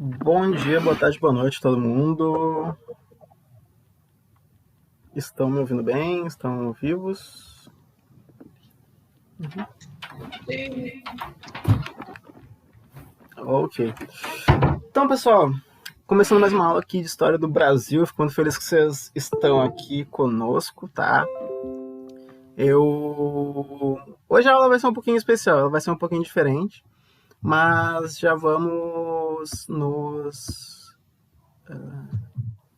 Bom dia, boa tarde, boa noite, todo mundo. Estão me ouvindo bem? Estão vivos? Ok. Então, pessoal, começando mais uma aula aqui de História do Brasil. Fico muito feliz que vocês estão aqui conosco, tá? Hoje a aula vai ser um pouquinho especial, ela vai ser um pouquinho diferente, mas já vamos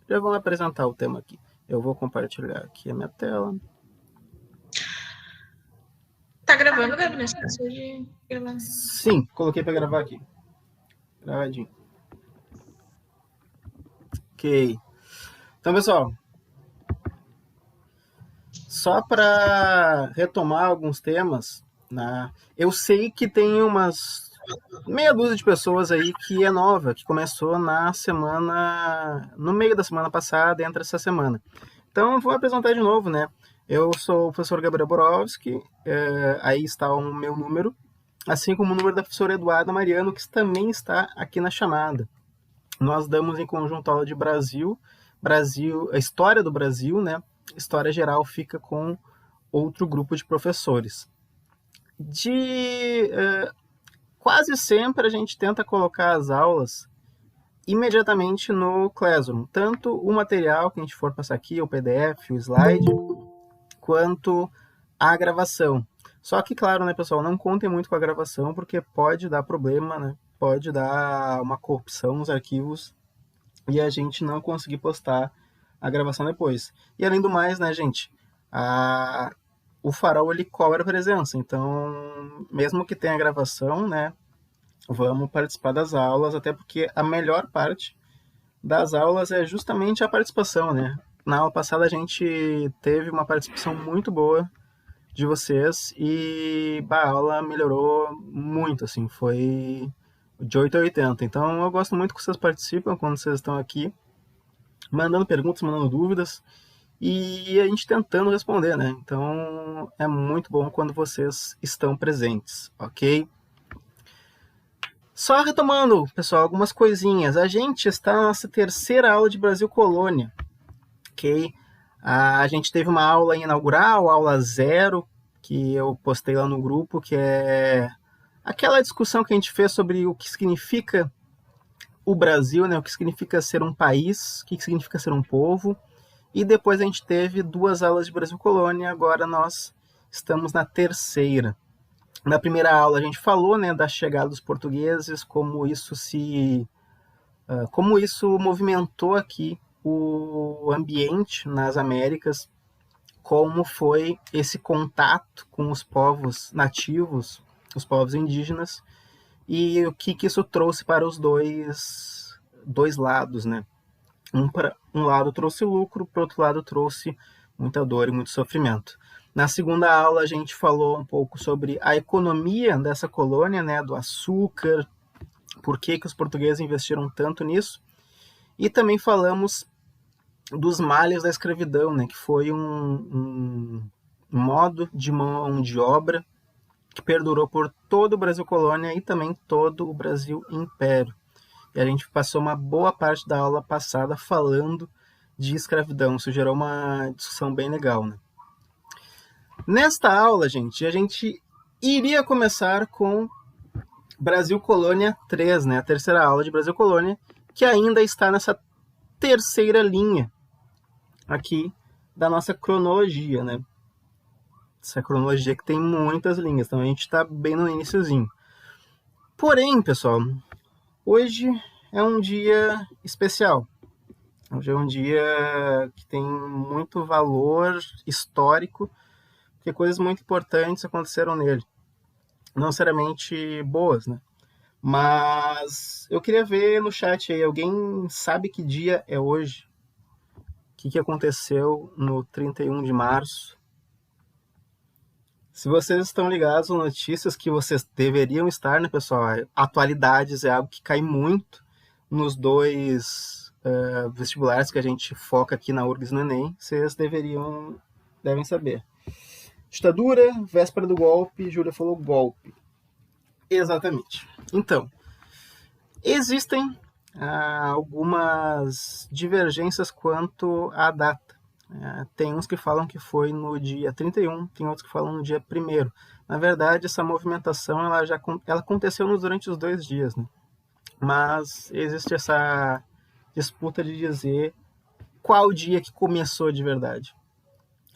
Já vamos apresentar o tema aqui. Eu vou compartilhar aqui a minha tela. Tá gravando, Gabi? Não esqueceu de gravar. Sim, coloquei para gravar aqui. Gravadinho. Ok. Então, pessoal, só para retomar alguns temas, né? Eu sei que tem umas meia dúzia de pessoas aí que é nova, que começou no meio da semana passada, entre essa semana. Então, vou apresentar de novo, né? Eu sou o professor Gabriel Borowski, aí está o meu número, assim como o número da professora Eduarda Mariano, que também está aqui na chamada. Nós damos em conjunto aula de Brasil, a história do Brasil, né? História geral fica com outro grupo de professores. Quase sempre a gente tenta colocar as aulas imediatamente no Classroom, tanto o material que a gente for passar aqui, o PDF, o slide, quanto a gravação. Só que, claro, né, pessoal, não contem muito com a gravação, porque pode dar problema, né? Pode dar uma corrupção nos arquivos e a gente não conseguir postar a gravação depois. E além do mais, né, gente, o farol ele cobra presença, então mesmo que tenha gravação, né, vamos participar das aulas, até porque a melhor parte das aulas é justamente a participação, né? Na aula passada a gente teve uma participação muito boa de vocês e a aula melhorou muito, assim, foi de 8 a 80. Então eu gosto muito que vocês participam quando vocês estão aqui, mandando perguntas, mandando dúvidas e a gente tentando responder, né? Então é muito bom quando vocês estão presentes, ok? Só retomando, pessoal, algumas coisinhas. A gente está na nossa terceira aula de Brasil Colônia, ok? A gente teve uma aula inaugural, aula 0, que eu postei lá no grupo, que é aquela discussão que a gente fez sobre o que significa o Brasil, né? O que significa ser um país, o que significa ser um povo. E depois a gente teve 2 aulas de Brasil Colônia, agora nós estamos na terceira. Na primeira aula a gente falou, né, da chegada dos portugueses, como isso movimentou aqui o ambiente nas Américas, como foi esse contato com os povos nativos, os povos indígenas, e o que isso trouxe para os dois lados, né? Um lado trouxe lucro, para o outro lado trouxe muita dor e muito sofrimento. Na segunda aula a gente falou um pouco sobre a economia dessa colônia, né, do açúcar, por que os portugueses investiram tanto nisso, e também falamos dos males da escravidão, né, que foi um modo de mão de obra que perdurou por todo o Brasil colônia e também todo o Brasil império. E a gente passou uma boa parte da aula passada falando de escravidão. Isso gerou uma discussão bem legal, né? Nesta aula, gente, a gente iria começar com Brasil Colônia 3, né? A terceira aula de Brasil Colônia, que ainda está nessa terceira linha aqui da nossa cronologia, né? Essa cronologia que tem muitas linhas, então a gente está bem no iniciozinho. Porém, pessoal, hoje é um dia especial. Hoje é um dia que tem muito valor histórico, porque coisas muito importantes aconteceram nele. Não necessariamente boas, né? Mas eu queria ver no chat aí, alguém sabe que dia é hoje? O que aconteceu no 31 de março? Se vocês estão ligados às notícias que vocês deveriam estar, né, pessoal? Atualidades é algo que cai muito nos dois vestibulares que a gente foca aqui na URGS e no Enem. Vocês devem saber. Ditadura, véspera do golpe, Júlia falou golpe. Exatamente. Então, existem algumas divergências quanto à data. Tem uns que falam que foi no dia 31, tem outros que falam no dia 1º. Na verdade, essa movimentação ela aconteceu durante os 2 dias, né? Mas existe essa disputa de dizer qual dia que começou de verdade.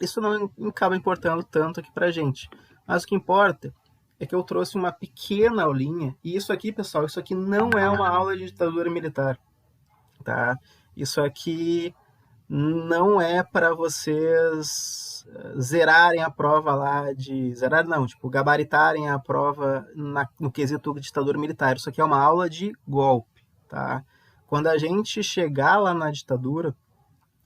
Isso não acaba importando tanto aqui pra gente. Mas o que importa é que eu trouxe uma pequena aulinha, e isso aqui, pessoal, isso aqui não é uma aula de ditadura militar, tá? Isso aqui não é para vocês zerarem a prova lá de... Zerar não, tipo, gabaritarem a prova no quesito de ditadura militar. Isso aqui é uma aula de golpe, tá? Quando a gente chegar lá na ditadura,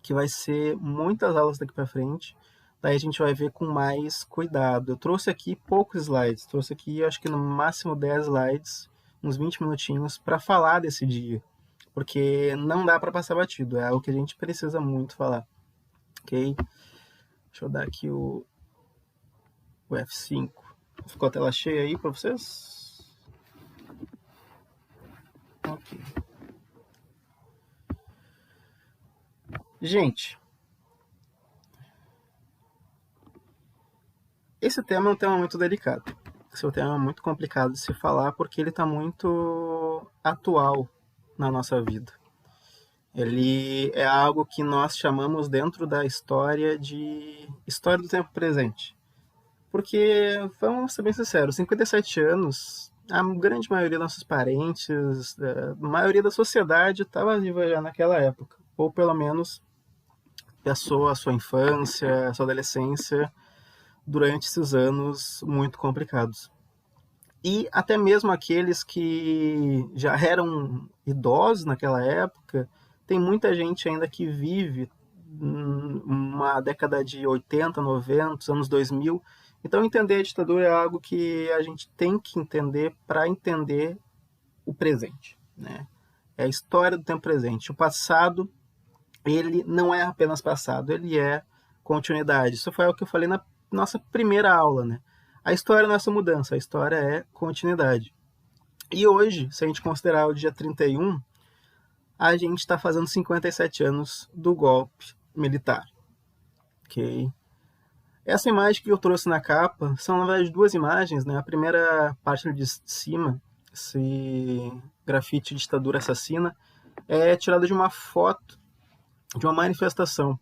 que vai ser muitas aulas daqui para frente, daí a gente vai ver com mais cuidado. Eu trouxe aqui poucos slides, trouxe aqui acho que no máximo 10 slides, uns 20 minutinhos, para falar desse dia, porque não dá para passar batido, é algo que a gente precisa muito falar, ok? Deixa eu dar aqui o F5. Ficou a tela cheia aí para vocês? Ok. Gente, esse tema é um tema muito delicado. Esse é um tema muito complicado de se falar porque ele está muito atual na nossa vida. Ele é algo que nós chamamos dentro da história de história do tempo presente. Porque, vamos ser bem sinceros, 57 anos, a grande maioria dos nossos parentes, a maioria da sociedade estava viva já naquela época. Ou pelo menos passou a sua infância, a sua adolescência durante esses anos muito complicados. E até mesmo aqueles que já eram idosos naquela época, tem muita gente ainda que vive uma década de 80, 90, anos 2000. Então, entender a ditadura é algo que a gente tem que entender para entender o presente, né? É a história do tempo presente. O passado, ele não é apenas passado, ele é continuidade. Isso foi o que eu falei na nossa primeira aula, né? A história é nossa mudança, a história é continuidade. E hoje, se a gente considerar o dia 31, a gente está fazendo 57 anos do golpe militar. Ok? Essa imagem que eu trouxe na capa são, na verdade, 2 imagens, né? A primeira parte de cima, esse grafite ditadura assassina, é tirada de uma foto de uma manifestação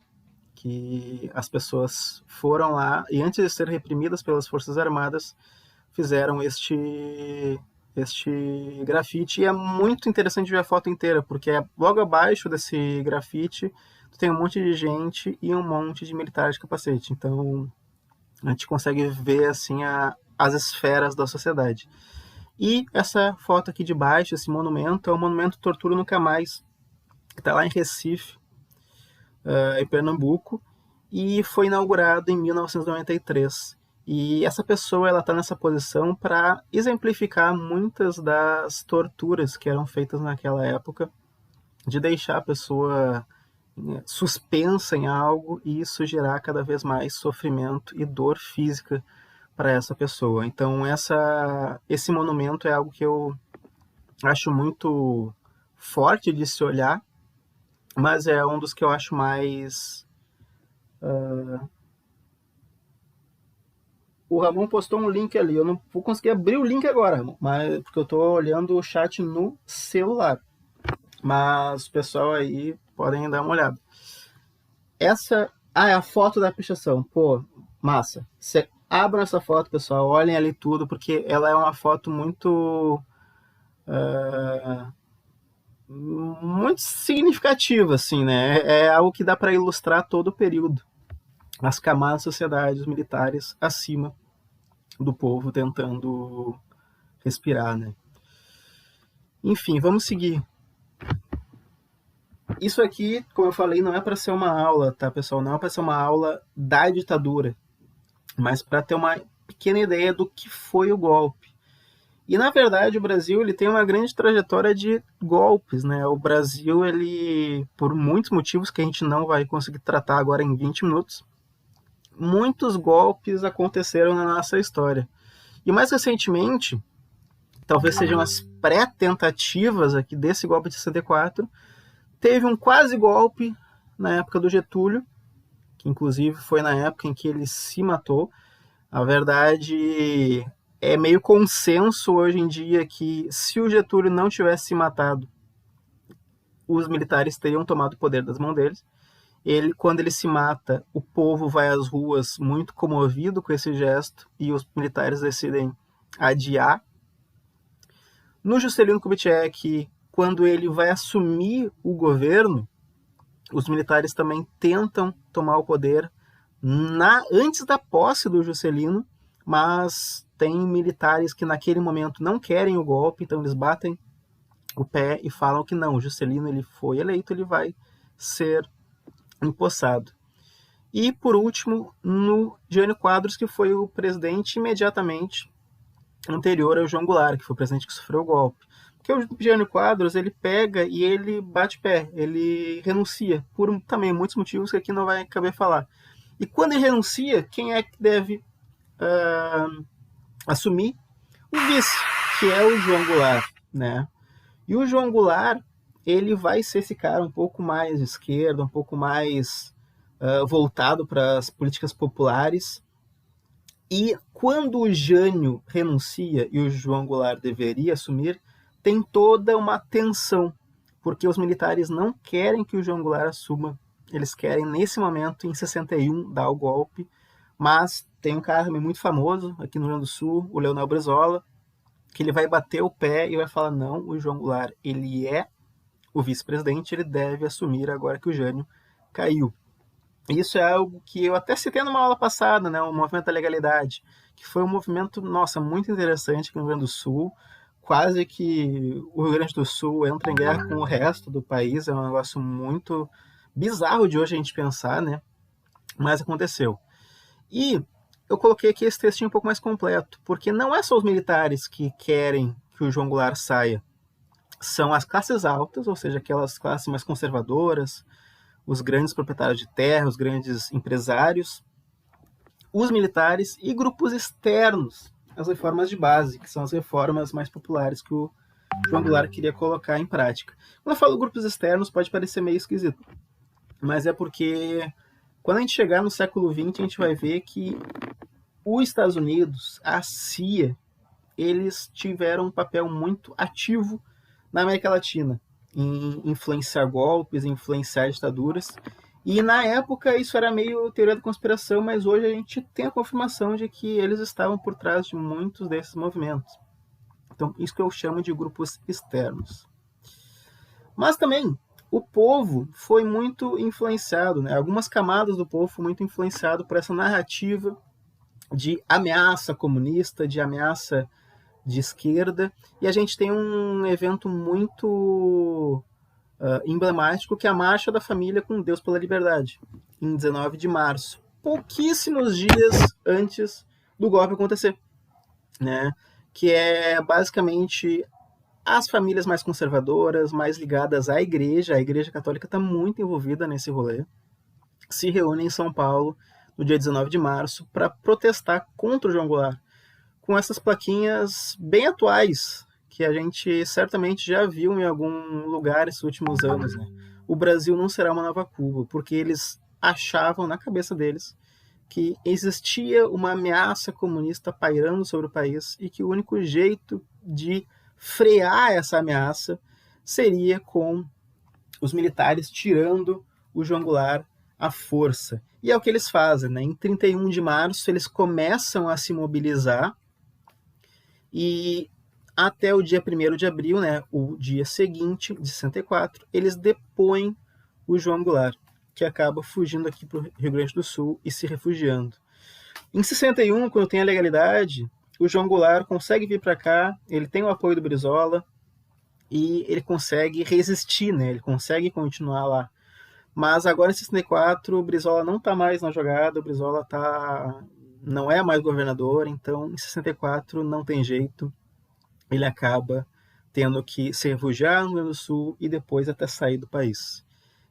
que as pessoas foram lá e, antes de serem reprimidas pelas Forças Armadas, fizeram este grafite. E é muito interessante ver a foto inteira, porque logo abaixo desse grafite tem um monte de gente e um monte de militares de capacete. Então a gente consegue ver assim as esferas da sociedade. E essa foto aqui de baixo, esse monumento, é o Monumento Tortura Nunca Mais, que está lá em Recife, em Pernambuco, e foi inaugurado em 1993. E essa pessoa ela está nessa posição para exemplificar muitas das torturas que eram feitas naquela época, de deixar a pessoa suspensa em algo e isso gerar cada vez mais sofrimento e dor física para essa pessoa. Então esse monumento é algo que eu acho muito forte de se olhar, mas é um dos que eu acho mais... O Ramon postou um link ali, eu não vou conseguir abrir o link agora, Ramon, mas, porque eu estou olhando o chat no celular. Mas o pessoal aí podem dar uma olhada. Essa é a foto da pichação. Pô, massa. Você abra essa foto, pessoal, olhem ali tudo, porque ela é uma foto muito... muito significativa, assim, né? É algo que dá para ilustrar todo o período. As camadas da sociedade, os militares acima do povo tentando respirar, né? Enfim, vamos seguir. Isso aqui, como eu falei, não é para ser uma aula, tá, pessoal? Não é para ser uma aula da ditadura, mas para ter uma pequena ideia do que foi o golpe. E, na verdade, o Brasil ele tem uma grande trajetória de golpes, né? O Brasil, ele, por muitos motivos que a gente não vai conseguir tratar agora em 20 minutos, muitos golpes aconteceram na nossa história. E mais recentemente, talvez sejam as pré-tentativas aqui desse golpe de 64, teve um quase golpe na época do Getúlio, que inclusive foi na época em que ele se matou. A verdade é meio consenso hoje em dia que se o Getúlio não tivesse se matado, os militares teriam tomado o poder das mãos deles. Quando ele se mata, o povo vai às ruas muito comovido com esse gesto e os militares decidem adiar. No Juscelino Kubitschek, quando ele vai assumir o governo, os militares também tentam tomar o poder antes da posse do Juscelino, mas tem militares que naquele momento não querem o golpe, então eles batem o pé e falam que não, o Juscelino ele foi eleito, ele vai ser empossado. E, por último, no Jânio Quadros, que foi o presidente imediatamente anterior ao João Goulart, que foi o presidente que sofreu o golpe. Porque o Jânio Quadros, ele pega e ele bate pé, ele renuncia, por também muitos motivos que aqui não vai caber falar. E quando ele renuncia, quem é que deve assumir? O vice, que é o João Goulart, né? E o João Goulart, ele vai ser esse cara um pouco mais de esquerda, um pouco mais voltado para as políticas populares. E quando o Jânio renuncia e o João Goulart deveria assumir, tem toda uma tensão, porque os militares não querem que o João Goulart assuma. Eles querem, nesse momento, em 61, dar o golpe. Mas tem um cara muito famoso aqui no Rio Grande do Sul, o Leonel Brizola, que ele vai bater o pé e vai falar, não, o João Goulart, ele é o vice-presidente, ele deve assumir agora que o Jânio caiu. Isso é algo que eu até citei numa aula passada, né, o movimento da legalidade, que foi um movimento, nossa, muito interessante aqui no Rio Grande do Sul. Quase que o Rio Grande do Sul entra em guerra com o resto do país, é um negócio muito bizarro de hoje a gente pensar, né? Mas aconteceu. E eu coloquei aqui esse textinho um pouco mais completo, porque não é só os militares que querem que o João Goulart saia, são as classes altas, ou seja, aquelas classes mais conservadoras, os grandes proprietários de terra, os grandes empresários, os militares e grupos externos, as reformas de base, que são as reformas mais populares que o João Goulart queria colocar em prática. Quando eu falo grupos externos, pode parecer meio esquisito, mas é porque quando a gente chegar no século XX, a gente vai ver que os Estados Unidos, a CIA, eles tiveram um papel muito ativo na América Latina, em influenciar golpes, em influenciar ditaduras. E na época isso era meio teoria da conspiração, mas hoje a gente tem a confirmação de que eles estavam por trás de muitos desses movimentos. Então, isso que eu chamo de grupos externos. Mas também, o povo foi muito influenciado, né? Algumas camadas do povo foram muito influenciado por essa narrativa de ameaça comunista, de ameaça de esquerda, e a gente tem um evento muito emblemático, que é a Marcha da Família com Deus pela Liberdade, em 19 de março, pouquíssimos dias antes do golpe acontecer, né? Que é basicamente as famílias mais conservadoras, mais ligadas à Igreja. A Igreja Católica está muito envolvida nesse rolê, se reúnem em São Paulo no dia 19 de março para protestar contra o João Goulart, com essas plaquinhas bem atuais, que a gente certamente já viu em algum lugar esses últimos anos, né? O Brasil não será uma nova Cuba, porque eles achavam na cabeça deles que existia uma ameaça comunista pairando sobre o país e que o único jeito de frear essa ameaça seria com os militares tirando o João Goulart à força. E é o que eles fazem, né? Em 31 de março eles começam a se mobilizar e até o dia 1º de abril, né, o dia seguinte, de 64, eles depõem o João Goulart, que acaba fugindo aqui para o Rio Grande do Sul e se refugiando. Em 61, quando tem a legalidade, o João Goulart consegue vir para cá, ele tem o apoio do Brizola e ele consegue resistir, né, ele consegue continuar lá. Mas agora em 64, o Brizola não está mais na jogada, o Brizola não é mais governador, então em 64 não tem jeito, ele acaba tendo que se refugiar no Rio Grande do Sul e depois até sair do país.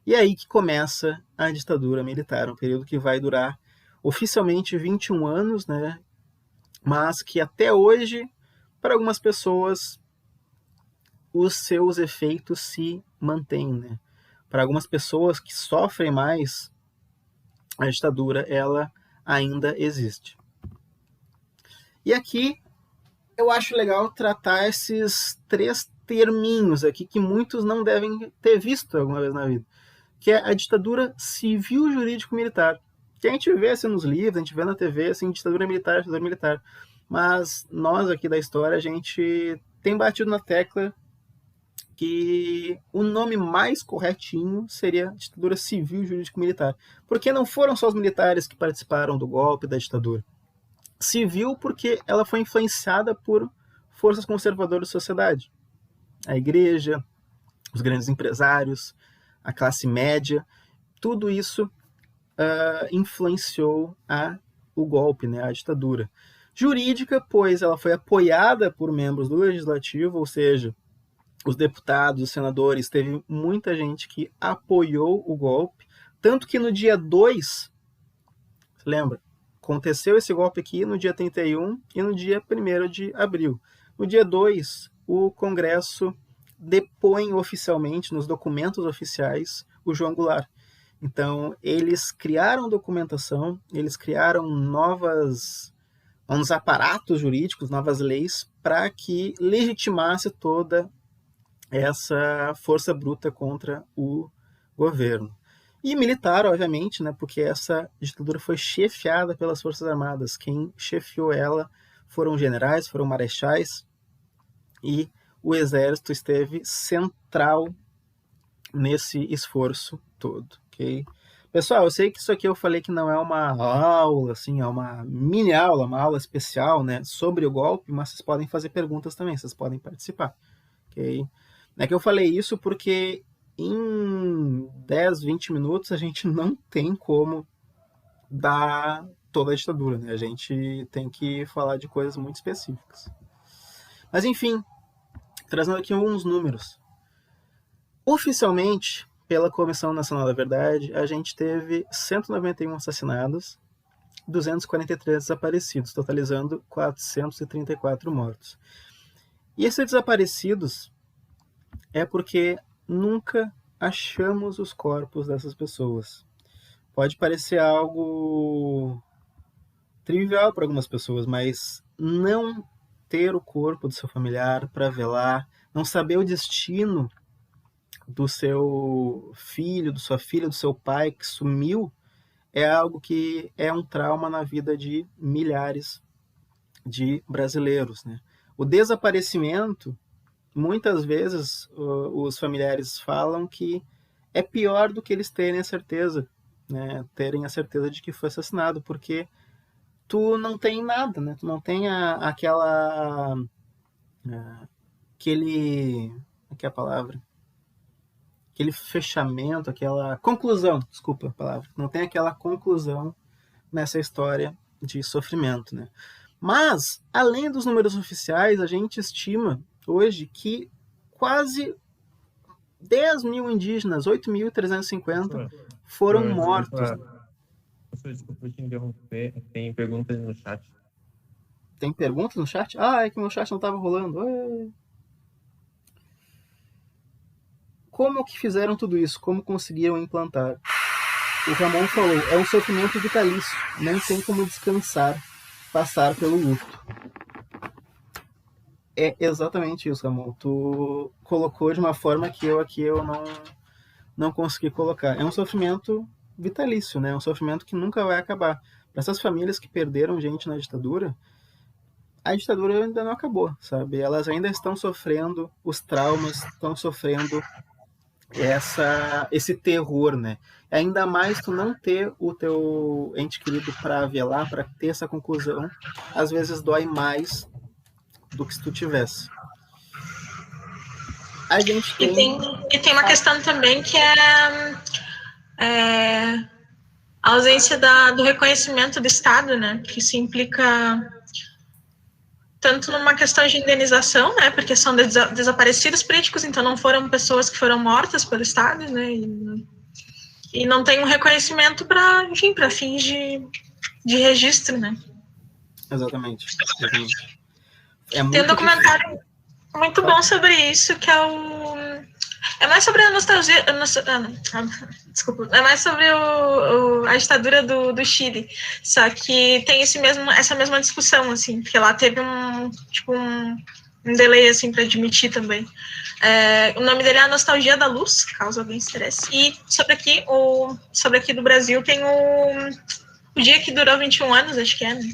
E é aí que começa a ditadura militar, um período que vai durar oficialmente 21 anos, né? Mas que até hoje, para algumas pessoas, os seus efeitos se mantêm, né? Para algumas pessoas que sofrem mais, a ditadura ela ainda existe. E aqui eu acho legal tratar esses 3 terminhos aqui que muitos não devem ter visto alguma vez na vida, que é a ditadura civil, jurídico, militar. Que a gente vê assim nos livros, a gente vê na TV, assim, ditadura militar. Mas nós aqui da história, a gente tem batido na tecla que o nome mais corretinho seria ditadura civil, jurídico, militar. Porque não foram só os militares que participaram do golpe da ditadura. Civil porque ela foi influenciada por forças conservadoras da sociedade. A igreja, os grandes empresários, a classe média, tudo isso influenciou o golpe, né, a ditadura. Jurídica, pois ela foi apoiada por membros do legislativo, ou seja, os deputados, os senadores, teve muita gente que apoiou o golpe, tanto que no dia 2, lembra, aconteceu esse golpe aqui no dia 31 e no dia 1º de abril. No dia 2, o Congresso depõe oficialmente, nos documentos oficiais, o João Goulart. Então, eles criaram documentação, eles criaram novos aparatos jurídicos, novas leis, para que legitimasse toda essa força bruta contra o governo. E militar, obviamente, né, porque essa ditadura foi chefiada pelas Forças Armadas. Quem chefiou ela foram generais, foram marechais, e o exército esteve central nesse esforço todo, ok? Pessoal, eu sei que isso aqui eu falei que não é uma aula, assim, é uma mini aula, uma aula especial, né, sobre o golpe, mas vocês podem fazer perguntas também, vocês podem participar, ok? É que eu falei isso porque em 10, 20 minutos a gente não tem como dar toda a ditadura, né? A gente tem que falar de coisas muito específicas. Mas enfim, trazendo aqui alguns números. Oficialmente, pela Comissão Nacional da Verdade, a gente teve 191 assassinados, 243 desaparecidos, totalizando 434 mortos. E esses desaparecidos é porque nunca achamos os corpos dessas pessoas. Pode parecer algo trivial para algumas pessoas, mas não ter o corpo do seu familiar para velar, não saber o destino do seu filho, da sua filha, do seu pai que sumiu, é algo que é um trauma na vida de milhares de brasileiros, né? O desaparecimento, muitas vezes, os familiares falam que é pior do que eles terem a certeza, né? Terem a certeza de que foi assassinado, porque tu não tem nada, né? Tu não tem aquele fechamento, aquela conclusão, desculpa a palavra, não tem aquela conclusão nessa história de sofrimento, né? Mas, além dos números oficiais, a gente estima hoje que quase 10 mil indígenas, 8.350, foram mortos. Desculpa te interromper, tem perguntas no chat. Tem perguntas no chat? Ah, é que meu chat não estava rolando. Como que fizeram tudo isso? Como conseguiram implantar? O Ramon falou, é um sofrimento vitalício, não tem como descansar, passar pelo luto. É exatamente isso, Ramon. Tu colocou de uma forma que eu não consegui colocar. É um sofrimento vitalício, né? É um sofrimento que nunca vai acabar. Para essas famílias que perderam gente na ditadura, a ditadura ainda não acabou, sabe? Elas ainda estão sofrendo os traumas, estão sofrendo esse terror, né? Ainda mais tu não ter o teu ente querido para velar, para ter essa conclusão, às vezes dói mais do que se tu tivesse. A gente tem uma questão também que é a ausência do reconhecimento do Estado, né? Que isso implica tanto numa questão de indenização, né? Porque são desaparecidos políticos, então não foram pessoas que foram mortas pelo Estado, né? E não tem um reconhecimento para fins de registro, né? Exatamente. Tem um documentário Muito bom sobre isso, que é o... É mais sobre a nostalgia... Desculpa. É mais sobre a ditadura do Chile. Só que tem essa mesma discussão, assim, porque lá teve um delay, assim, para admitir também. O nome dele é A Nostalgia da Luz, caso alguém se interesse. E sobre aqui do Brasil tem o Dia que Durou 21 anos, acho que é, né?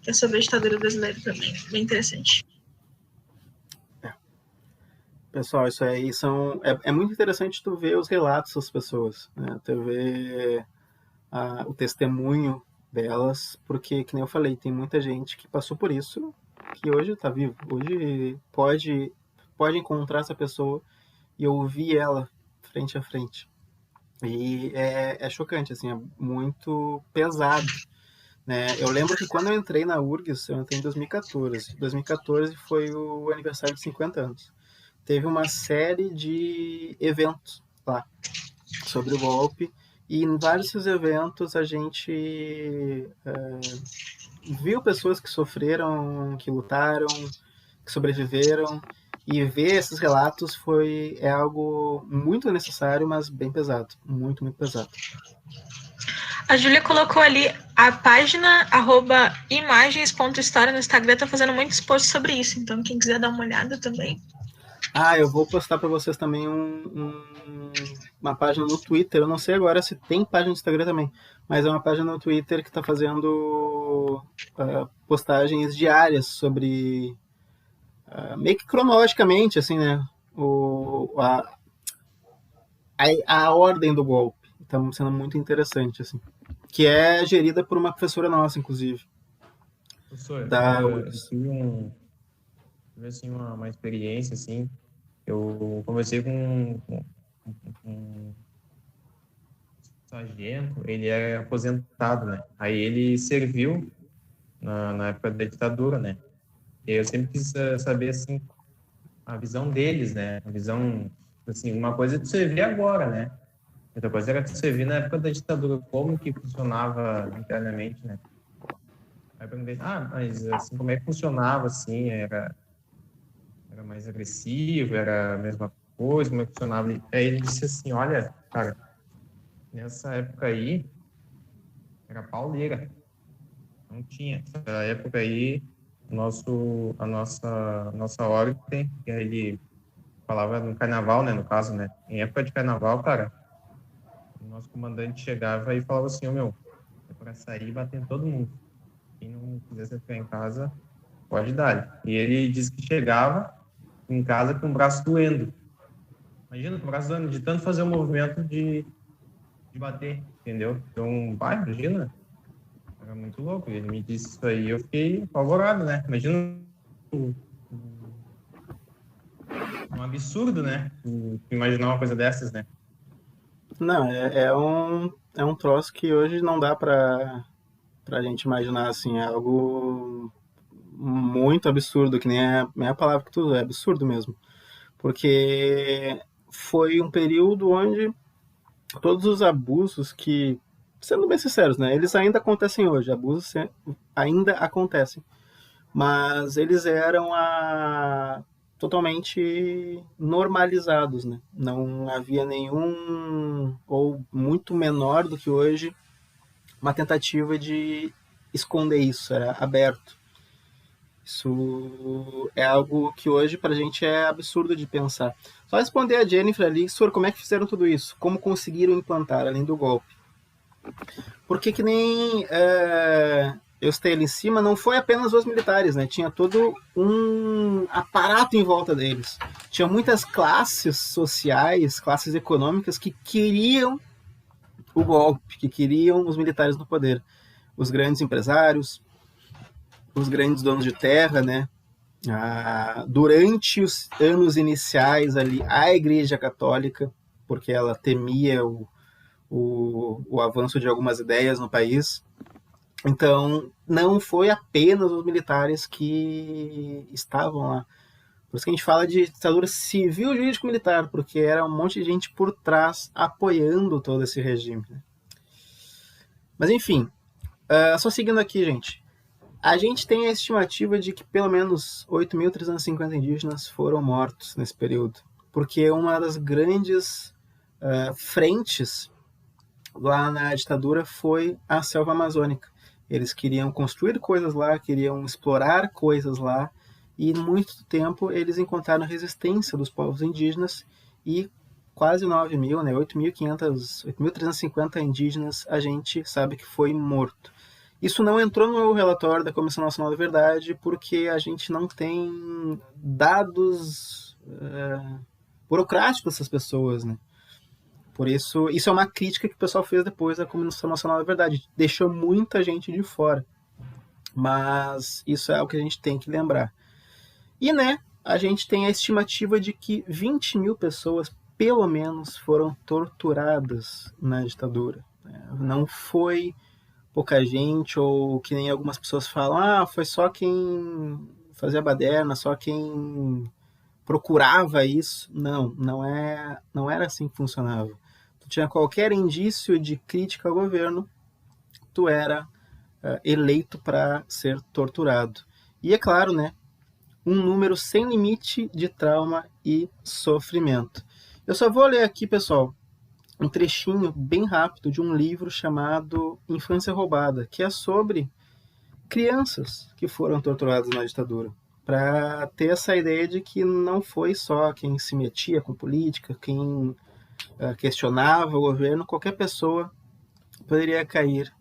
Que é sobre a ditadura brasileira também. Bem interessante. Pessoal, isso aí é muito interessante tu ver os relatos das pessoas, né? Tu ver o testemunho delas, porque, que nem eu falei, tem muita gente que passou por isso, que hoje está vivo. Hoje pode encontrar essa pessoa e ouvir ela frente a frente. E é chocante, assim, é muito pesado, né? Eu lembro que quando eu entrei na URGS, eu entrei em 2014. 2014 foi o aniversário de 50 anos. Teve uma série de eventos lá sobre o golpe, e em vários desses eventos a gente viu pessoas que sofreram, que lutaram, que sobreviveram, e ver esses relatos é algo muito necessário, mas bem pesado, muito, muito pesado. A Júlia colocou ali a página @imagens.história no Instagram, tá fazendo muitos posts sobre isso, então quem quiser dar uma olhada também. Eu vou postar para vocês também uma página no Twitter. Eu não sei agora se tem página no Instagram também, mas é uma página no Twitter que está fazendo postagens diárias sobre, meio que cronologicamente, assim, né? A ordem do golpe. Está sendo muito interessante, assim. Que é gerida por uma professora nossa, inclusive. Professor, eu tive uma experiência, assim. Eu conversei com um sargento, ele é aposentado, né? Aí ele serviu na época da ditadura, né? E eu sempre quis saber, assim, a visão deles, né? A visão, assim, uma coisa é tu servir agora, né? Outra coisa era tu servir na época da ditadura, como que funcionava internamente, né? Aí eu perguntei, mas assim, como é que funcionava, assim, era mais agressivo, era a mesma coisa, como é que funcionava? Aí ele disse assim, olha, cara, nessa época aí, era pauleira, não tinha. Nessa época aí, a nossa ordem, que ele falava no carnaval, né, no caso, né, em época de carnaval, cara, o nosso comandante chegava e falava assim, é para sair e bater em todo mundo. Quem não quisesse ficar em casa, pode dar. E ele disse que chegava em casa com o braço doendo. Imagina, com o braço doendo, de tanto fazer o movimento de bater, entendeu? Então, imagina, era muito louco. Ele me disse isso aí, eu fiquei apavorado, né? Imagina um absurdo, né? Imaginar uma coisa dessas, né? Não, é um troço que hoje não dá pra gente imaginar, assim, é algo muito absurdo, que nem a palavra que tu usou, é absurdo mesmo. Porque foi um período onde todos os abusos que, sendo bem sinceros, né, eles ainda acontecem hoje, abusos ainda acontecem, mas eles eram totalmente normalizados, né? Não havia nenhum, ou muito menor do que hoje, uma tentativa de esconder isso, era aberto. Isso é algo que hoje pra gente é absurdo de pensar. Só responder a Jennifer ali, senhor, como é que fizeram tudo isso? Como conseguiram implantar, além do golpe? Porque que nem eu estei ali em cima, não foi apenas os militares, né? Tinha todo um aparato em volta deles. Tinha muitas classes sociais, classes econômicas que queriam o golpe, que queriam os militares no poder. Os grandes empresários, os grandes donos de terra, né? Durante os anos iniciais ali, a Igreja Católica, porque ela temia o avanço de algumas ideias no país. Então, não foi apenas os militares que estavam lá. Por isso que a gente fala de ditadura civil, jurídico, militar, porque era um monte de gente por trás apoiando todo esse regime. Mas enfim, só seguindo aqui, gente. A gente tem a estimativa de que pelo menos 8.350 indígenas foram mortos nesse período, porque uma das grandes frentes lá na ditadura foi a selva amazônica. Eles queriam construir coisas lá, queriam explorar coisas lá, e muito tempo eles encontraram resistência dos povos indígenas e quase 9.000, né, 8.350 indígenas a gente sabe que foi morto. Isso não entrou no relatório da Comissão Nacional da Verdade porque a gente não tem dados burocráticos dessas pessoas, né? Por isso é uma crítica que o pessoal fez depois da Comissão Nacional da Verdade. Deixou muita gente de fora. Mas isso é o que a gente tem que lembrar. E, né, a gente tem a estimativa de que 20.000 pessoas, pelo menos, foram torturadas na ditadura. Não foi pouca gente, ou que nem algumas pessoas falam, foi só quem fazia baderna, só quem procurava isso. Não era assim que funcionava. Tu tinha qualquer indício de crítica ao governo, tu era eleito para ser torturado. E é claro, né, um número sem limite de trauma e sofrimento. Eu só vou ler aqui, pessoal, um trechinho bem rápido de um livro chamado Infância Roubada, que é sobre crianças que foram torturadas na ditadura, para ter essa ideia de que não foi só quem se metia com política, quem questionava o governo, qualquer pessoa poderia cair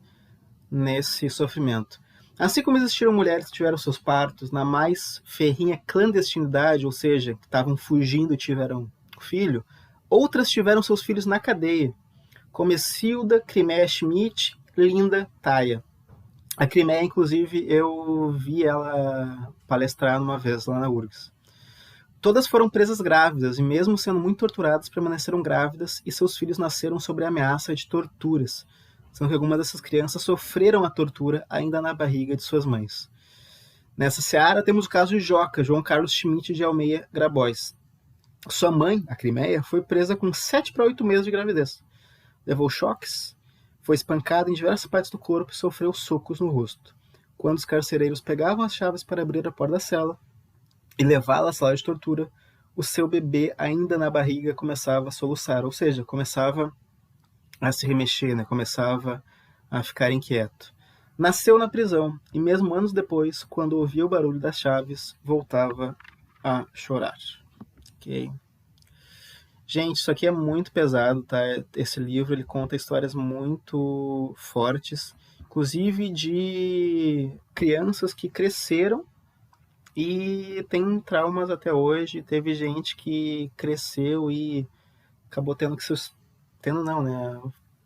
nesse sofrimento. Assim como existiram mulheres que tiveram seus partos na mais ferrinha clandestinidade, ou seja, que estavam fugindo e tiveram filho, outras tiveram seus filhos na cadeia, como Escilda, Criméia Schmidt, Linda Taia. A Criméia, inclusive, eu vi ela palestrar uma vez lá na URGS. Todas foram presas grávidas e, mesmo sendo muito torturadas, permaneceram grávidas e seus filhos nasceram sob a ameaça de torturas, sendo que algumas dessas crianças sofreram a tortura ainda na barriga de suas mães. Nessa seara temos o caso de Joca, João Carlos Schmidt de Almeida Grabois. Sua mãe, a Criméia, foi presa com 7 para 8 meses de gravidez. Levou choques, foi espancada em diversas partes do corpo e sofreu socos no rosto. Quando os carcereiros pegavam as chaves para abrir a porta da cela e levá-la à sala de tortura, o seu bebê, ainda na barriga, começava a soluçar, ou seja, começava a se remexer, né? Começava a ficar inquieto. Nasceu na prisão e mesmo anos depois, quando ouvia o barulho das chaves, voltava a chorar. Ok? Gente, isso aqui é muito pesado, tá? Esse livro ele conta histórias muito fortes, inclusive de crianças que cresceram e têm traumas até hoje. Teve gente que cresceu e acabou tendo que se... Tendo não, né?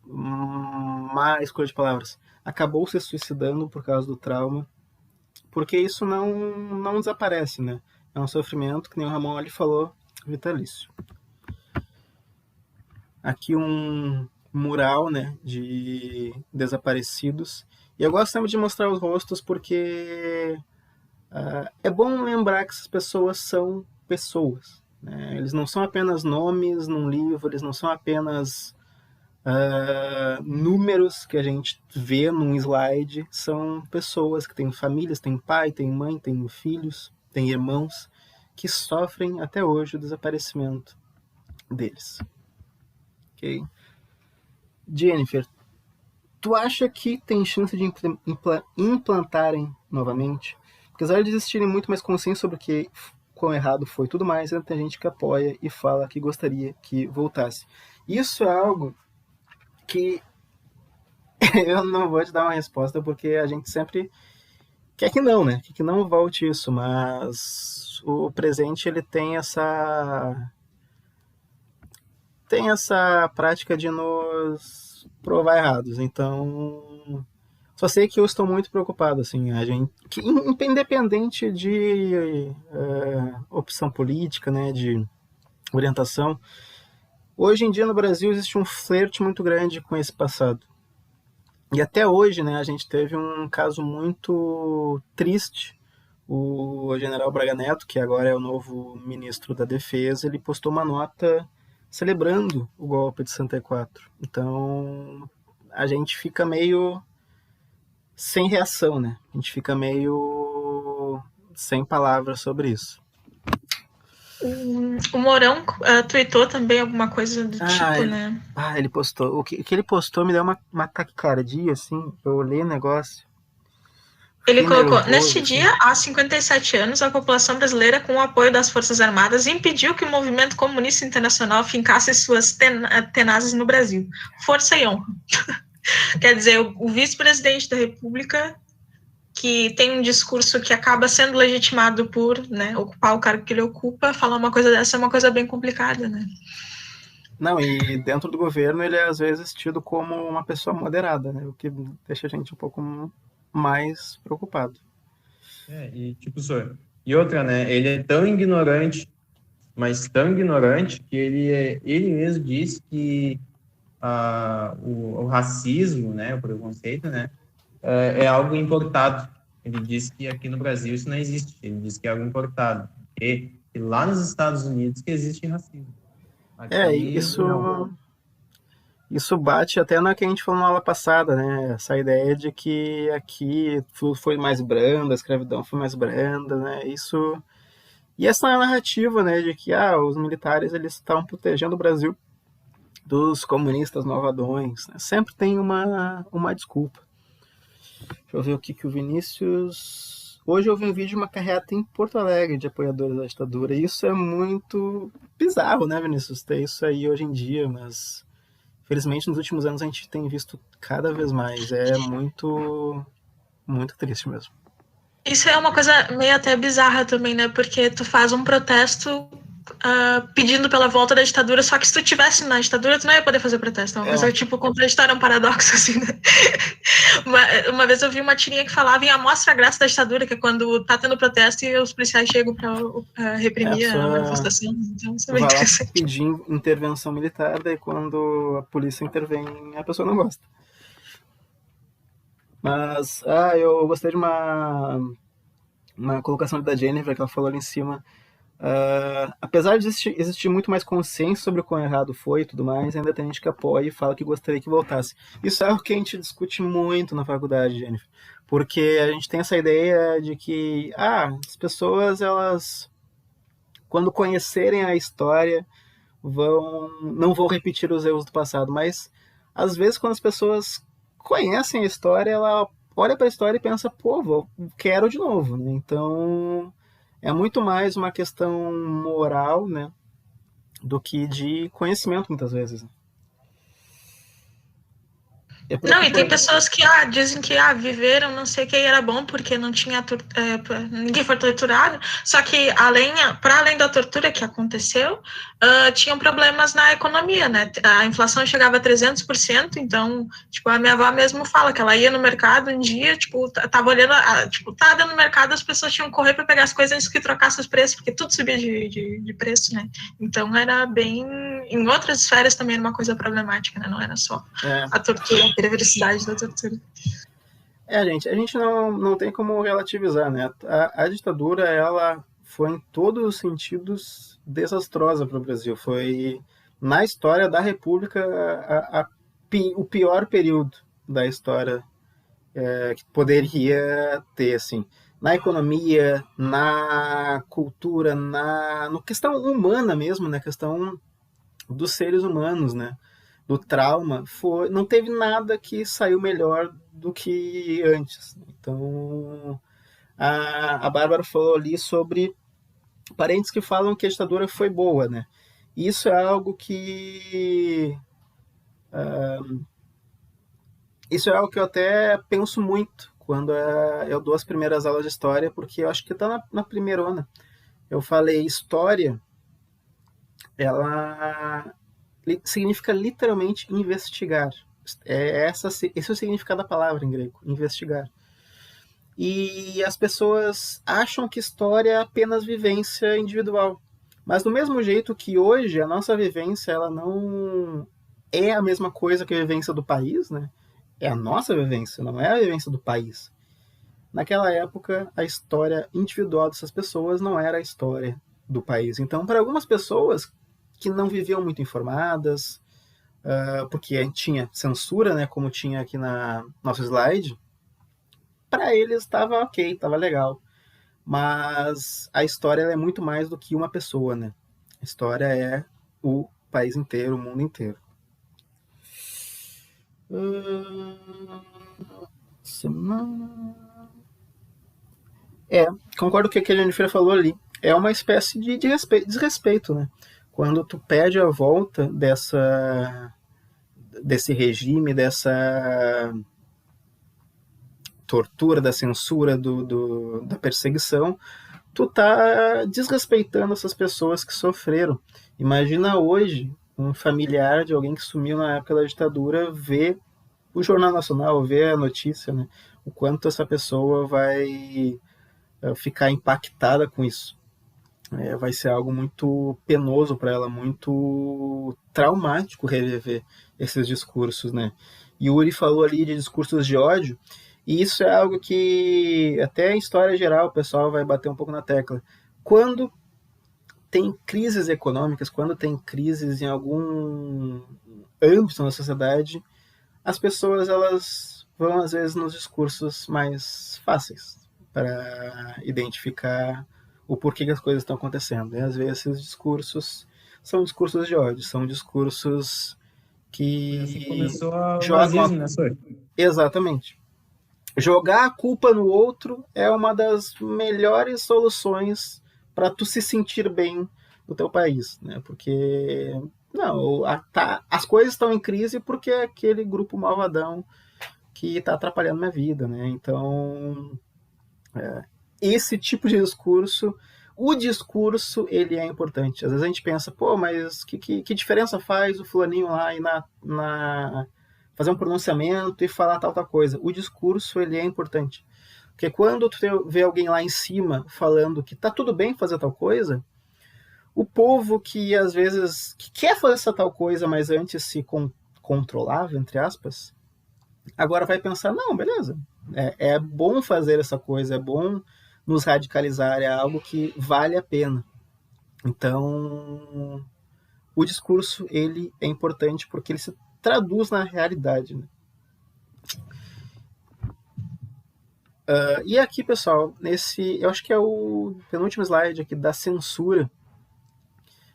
Má escolha de palavras. Acabou se suicidando por causa do trauma, porque isso não desaparece, né? É um sofrimento, que nem o Ramon ali falou, vitalício. Aqui um mural, né, de desaparecidos. E eu gosto sempre de mostrar os rostos porque é bom lembrar que essas pessoas são pessoas. Né? Eles não são apenas nomes num livro, eles não são apenas números que a gente vê num slide, são pessoas que têm famílias, têm pai, têm mãe, têm filhos, têm irmãos, que sofrem até hoje o desaparecimento deles. Okay. Jennifer, tu acha que tem chance de implantarem novamente? Apesar de existirem muito mais consciência sobre o que quão errado foi tudo mais, ainda tem gente que apoia e fala que gostaria que voltasse. Isso é algo que eu não vou te dar uma resposta, porque a gente sempre quer que não, né? Quer que não volte isso, mas o presente ele tem essa prática de nos provar errados. Então, só sei que eu estou muito preocupado, assim, a gente, que, independente de opção política, né, de orientação, hoje em dia no Brasil existe um flerte muito grande com esse passado. E até hoje, né, a gente teve um caso muito triste. O general Braga Neto, que agora é o novo ministro da Defesa, ele postou uma nota celebrando o golpe de 64. Então, a gente fica meio sem reação, né? A gente fica meio sem palavras sobre isso. O Mourão tweetou também alguma coisa do tipo, né? Ele postou. O que ele postou me deu uma taquicardia, assim. Eu olhei o negócio. Ele colocou, nervoso, neste assim. dia, há 57 anos, a população brasileira, com o apoio das Forças Armadas, impediu que o movimento comunista internacional fincasse suas tenazes no Brasil. Força e honra. Quer dizer, o vice-presidente da República, que tem um discurso que acaba sendo legitimado por, né, ocupar o cargo que ele ocupa, falar uma coisa dessa é uma coisa bem complicada, né? Não, e dentro do governo ele é às vezes tido como uma pessoa moderada, né? O que deixa a gente um pouco mais preocupado. E tipo, senhor, e outra, né? Ele é tão ignorante, mas tão ignorante que ele mesmo diz que o racismo, né, o preconceito, né, é algo importado. Ele diz que aqui no Brasil isso não existe. Ele diz que é algo importado. E lá nos Estados Unidos que existe racismo. Aqui, isso bate até na que a gente falou na aula passada, né? Essa ideia de que aqui tudo foi mais brando, a escravidão foi mais branda, né? E essa narrativa, né, de que os militares eles estavam protegendo o Brasil dos comunistas malvadões, né? Sempre tem uma desculpa. Deixa eu ver o que o Vinícius... Hoje eu vi um vídeo de uma carreata em Porto Alegre de apoiadores da ditadura. E isso é muito bizarro, né, Vinícius? Ter isso aí hoje em dia, mas... Felizmente, nos últimos anos a gente tem visto cada vez mais. É muito, muito triste mesmo. Isso é uma coisa meio até bizarra também, né? Porque tu faz um protesto pedindo pela volta da ditadura, só que se tu estivesse na ditadura, tu não ia poder fazer protesto. É uma coisa tipo contraditória, um paradoxo, assim, né? Uma vez eu vi uma tirinha que falava em a mostra grátis da ditadura, que é quando tá tendo protesto e os policiais chegam pra reprimir a manifestação. Então, isso é bem interessante. Pedir intervenção militar, daí quando a polícia intervém, a pessoa não gosta. Mas, eu gostei de uma colocação da Jennifer, que ela falou ali em cima. Apesar de existir muito mais consciência sobre o quão errado foi e tudo mais, ainda tem gente que apoia e fala que gostaria que voltasse. Isso é algo que a gente discute muito na faculdade, Jennifer. Porque a gente tem essa ideia de que as pessoas, elas, quando conhecerem a história, não vão repetir os erros do passado. Mas, às vezes, quando as pessoas conhecem a história, ela olha para a história e pensa, quero de novo, né? Então... é muito mais uma questão moral, né, do que de conhecimento, muitas vezes. Não, e tem pessoas que dizem que viveram, não sei o que, era bom porque não tinha ninguém foi torturado, só que para além da tortura que aconteceu, tinham problemas na economia, né? A inflação chegava a 300%, então, tipo, a minha avó mesmo fala que ela ia no mercado um dia, tipo, tava olhando, tava no mercado, as pessoas tinham que correr para pegar as coisas antes que trocasse os preços, porque tudo subia de preço, né? Então era bem... Em outras esferas também era uma coisa problemática, né? Não era só a tortura, a perversidade da tortura. Gente, a gente não tem como relativizar, né? A ditadura, ela foi em todos os sentidos desastrosa para o Brasil. Foi, na história da República, o pior período da história que poderia ter, assim. Na economia, na cultura, na questão humana mesmo, na questão dos seres humanos, né? Do trauma, não teve nada que saiu melhor do que antes. Então, a Bárbara falou ali sobre parentes que falam que a ditadura foi boa, né? Isso é algo que... isso é algo que eu até penso muito quando eu dou as primeiras aulas de história, porque eu acho que está na primeirona. Eu falei, história, ela significa literalmente investigar. Esse é o significado da palavra em grego, investigar. E as pessoas acham que história é apenas vivência individual. Mas do mesmo jeito que hoje a nossa vivência ela não é a mesma coisa que a vivência do país, né? É a nossa vivência, não é a vivência do país. Naquela época, a história individual dessas pessoas não era a história do país. Então, para algumas pessoas que não viviam muito informadas, porque tinha censura, né, como tinha aqui na nosso slide, para eles estava ok, estava legal. Mas a história ela é muito mais do que uma pessoa, né? A história é o país inteiro, o mundo inteiro. Concordo com o que a Jennifer falou ali. É uma espécie de desrespeito, né? Quando tu pede a volta desse regime, dessa tortura, da censura, da perseguição, tu tá desrespeitando essas pessoas que sofreram. Imagina hoje um familiar de alguém que sumiu na época da ditadura ver o Jornal Nacional, ver a notícia, né? O quanto essa pessoa vai ficar impactada com isso. Vai ser algo muito penoso para ela, muito traumático reviver esses discursos, né? Yuri falou ali de discursos de ódio, e isso é algo que até em história geral o pessoal vai bater um pouco na tecla. Quando tem crises econômicas, quando tem crises em algum âmbito na sociedade, as pessoas elas vão às vezes nos discursos mais fáceis para identificar o porquê que as coisas estão acontecendo. E às vezes esses discursos são discursos de ódio, são discursos que Assim começou o jogam nazismo, né, Sor? Exatamente. Jogar a culpa no outro é uma das melhores soluções para tu se sentir bem no teu país, né? Porque não, as coisas estão em crise porque é aquele grupo malvadão que está atrapalhando minha vida, né? Então, esse tipo de discurso, o discurso, ele é importante. Às vezes a gente pensa, pô, mas que diferença faz o fulaninho lá ir fazer um pronunciamento e falar tal coisa? O discurso, ele é importante. Porque quando tu vê alguém lá em cima falando que tá tudo bem fazer tal coisa, o povo que às vezes que quer fazer essa tal coisa, mas antes se controlava, entre aspas, agora vai pensar, não, beleza, é bom fazer essa coisa, é bom nos radicalizar, é algo que vale a pena. Então, o discurso, ele é importante porque ele se traduz na realidade, né? E aqui, pessoal, eu acho que é o penúltimo slide aqui da censura.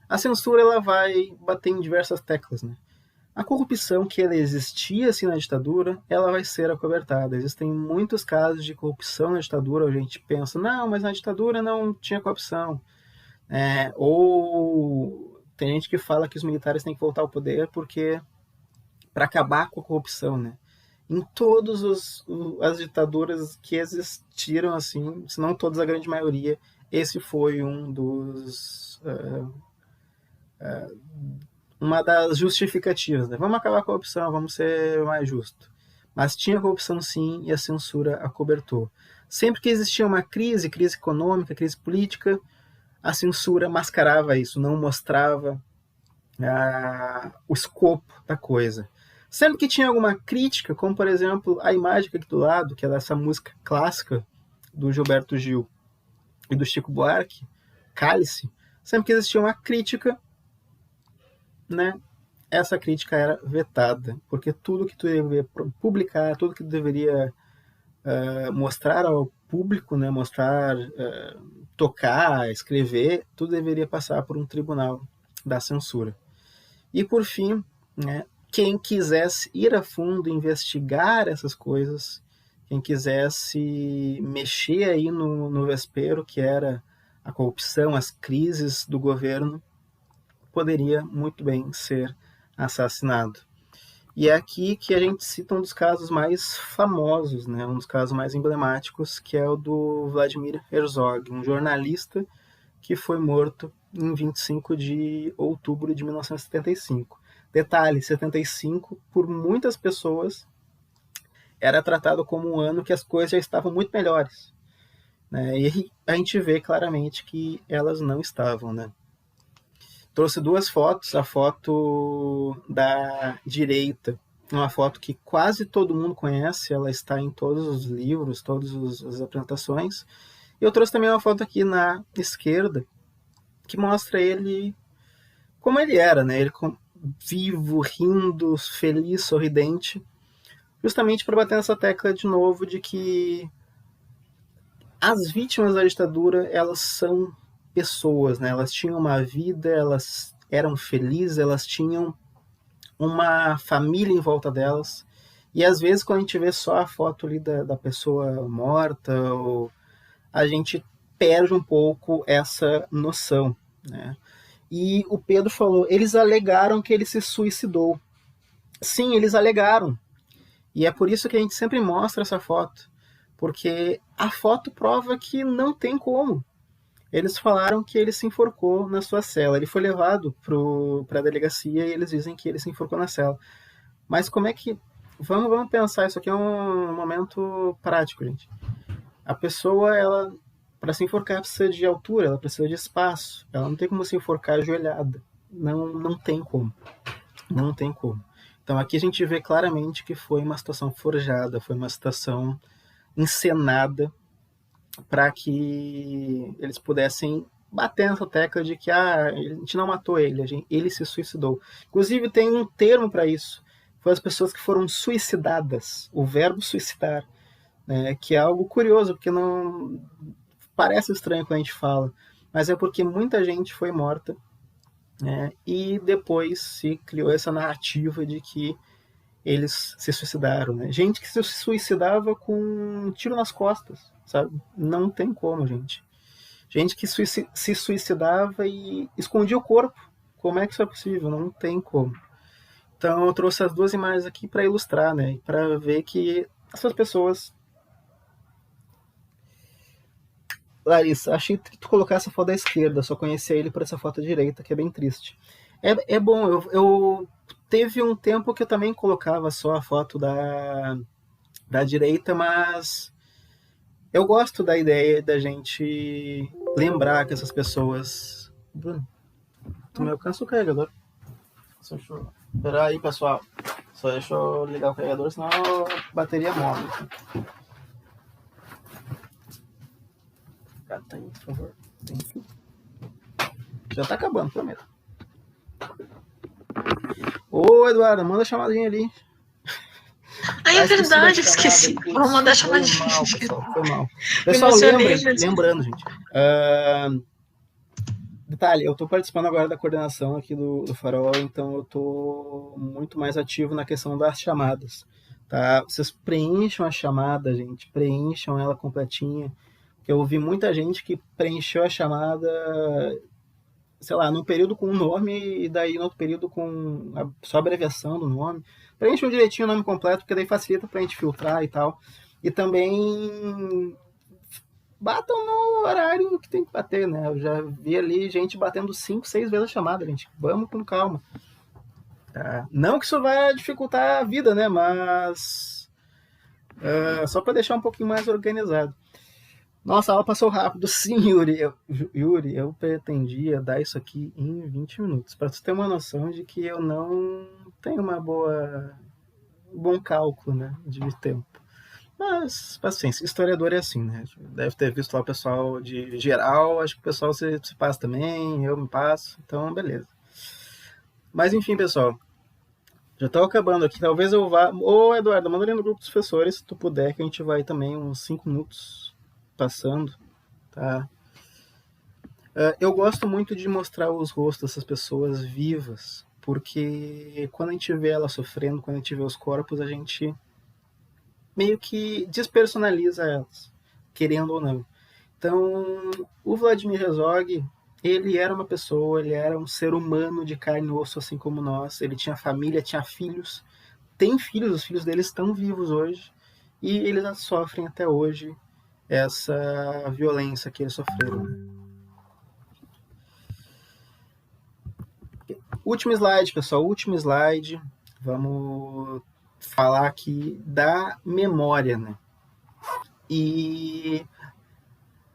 A censura, ela vai bater em diversas teclas, né? A corrupção que ela existia assim na ditadura, ela vai ser acobertada. Existem muitos casos de corrupção na ditadura, a gente pensa, não, mas na ditadura não tinha corrupção. Ou tem gente que fala que os militares têm que voltar ao poder porque para acabar com a corrupção, né? Em todas as ditaduras que existiram, assim, se não todas, a grande maioria, esse foi uma das justificativas, né? Vamos acabar com a corrupção, vamos ser mais justos. Mas tinha corrupção sim, e a censura acobertou. Sempre que existia uma crise econômica, crise política, a censura mascarava isso, não mostrava o escopo da coisa. Sempre que tinha alguma crítica, como por exemplo a imagem aqui do lado, que é dessa música clássica do Gilberto Gil e do Chico Buarque, Cálice, sempre que existia uma crítica, né, essa crítica era vetada, porque tudo que tu deveria publicar, tudo que tu deveria mostrar ao público, né, mostrar, tocar, escrever, tudo deveria passar por um tribunal da censura. E por fim, né, quem quisesse ir a fundo, investigar essas coisas, quem quisesse mexer aí no vespeiro, que era a corrupção, as crises do governo, poderia muito bem ser assassinado. E é aqui que a gente cita um dos casos mais famosos, né, um dos casos mais emblemáticos, que é o do Vladimir Herzog, um jornalista que foi morto em 25 de outubro de 1975. Detalhe, 75, por muitas pessoas, era tratado como um ano que as coisas já estavam muito melhores, né? E a gente vê claramente que elas não estavam, né? Trouxe duas fotos, a foto da direita, uma foto que quase todo mundo conhece, ela está em todos os livros, todas as apresentações. E eu trouxe também uma foto aqui na esquerda, que mostra ele como ele era, né? Ele vivo, rindo, feliz, sorridente, justamente para bater nessa tecla de novo de que As vítimas da ditadura, elas são pessoas, né? Elas tinham uma vida, elas eram felizes, elas tinham uma família em volta delas. E às vezes, quando a gente vê só a foto ali da pessoa morta, a gente perde um pouco essa noção, né? E o Pedro falou, eles alegaram que ele se suicidou. Sim, eles alegaram. E é por isso que a gente sempre mostra essa foto, porque a foto prova que não tem como. Eles falaram que ele se enforcou na sua cela. Ele foi levado para a delegacia e eles dizem que ele se enforcou na cela. Mas como é que... Vamos pensar, isso aqui é um momento prático, gente. A pessoa, ela, para se enforcar, precisa de altura, ela precisa de espaço. Ela não tem como se enforcar ajoelhada. Não tem como. Não tem como. Então aqui a gente vê claramente que foi uma situação forjada, foi uma situação encenada para que eles pudessem bater nessa tecla de que a gente não matou ele, ele se suicidou. Inclusive tem um termo para isso, foi as pessoas que foram suicidadas, o verbo suicidar, né, que é algo curioso, porque não parece estranho quando a gente fala, mas é porque muita gente foi morta, né, e depois se criou essa narrativa de que eles se suicidaram, né? Gente que se suicidava com um tiro nas costas, sabe? Não tem como, gente. Gente que se suicidava e escondia o corpo. Como é que isso é possível? Não tem como. Então eu trouxe as duas imagens aqui para ilustrar, né? Para ver que essas pessoas... Larissa, achei que tu colocar essa foto da esquerda, só conhecia ele por essa foto da direita, que é bem triste. É bom, eu teve um tempo que eu também colocava só a foto da direita, mas eu gosto da ideia da gente lembrar que essas pessoas... Bruno, tu me alcança o carregador? Espera aí, pessoal. Só deixa eu ligar o carregador, senão a bateria morre. Tá aí, por favor. Já tá acabando, prometo. Ô, Eduardo, manda a chamadinha ali. É verdade, esqueci. Vou mandar chamadinha. Foi mal. Pessoal, lembrando, gente. Detalhe, eu tô participando agora da coordenação aqui do Farol, então eu tô muito mais ativo na questão das chamadas. Tá? Vocês preencham a chamada, gente. Preencham ela completinha. Eu ouvi muita gente que preencheu a chamada, sei lá, num período com um nome e daí no outro período com só a abreviação do nome. Preencham direitinho o nome completo, porque daí facilita pra gente filtrar e tal. E também batam no horário que tem que bater, né? Eu já vi ali gente batendo 5, 6 vezes a chamada, gente. Vamos com calma. Tá? Não que isso vai dificultar a vida, né? Mas só para deixar um pouquinho mais organizado. Nossa, a aula passou rápido. Sim, Yuri. Eu pretendia dar isso aqui em 20 minutos. Para você ter uma noção de que eu não tenho bom cálculo, né, de tempo. Mas, paciência, historiador é assim, né? Deve ter visto lá o pessoal de geral, acho que o pessoal se passa também, eu me passo, então beleza. Mas enfim, pessoal, já estou acabando aqui, talvez eu vá... Ô, Eduardo, manda ali no grupo dos professores, se tu puder, que a gente vai também uns 5 minutos passando, tá? Eu gosto muito de mostrar os rostos dessas pessoas vivas, porque quando a gente vê elas sofrendo, quando a gente vê os corpos, a gente meio que despersonaliza elas, querendo ou não. Então, o Vladimir Herzog, ele era uma pessoa, ele era um ser humano de carne e osso, assim como nós. Ele tinha família, tinha filhos, tem filhos, os filhos dele estão vivos hoje, e eles sofrem até hoje essa violência que eles sofreram. Último slide, pessoal, último slide. Vamos falar aqui da memória, né? E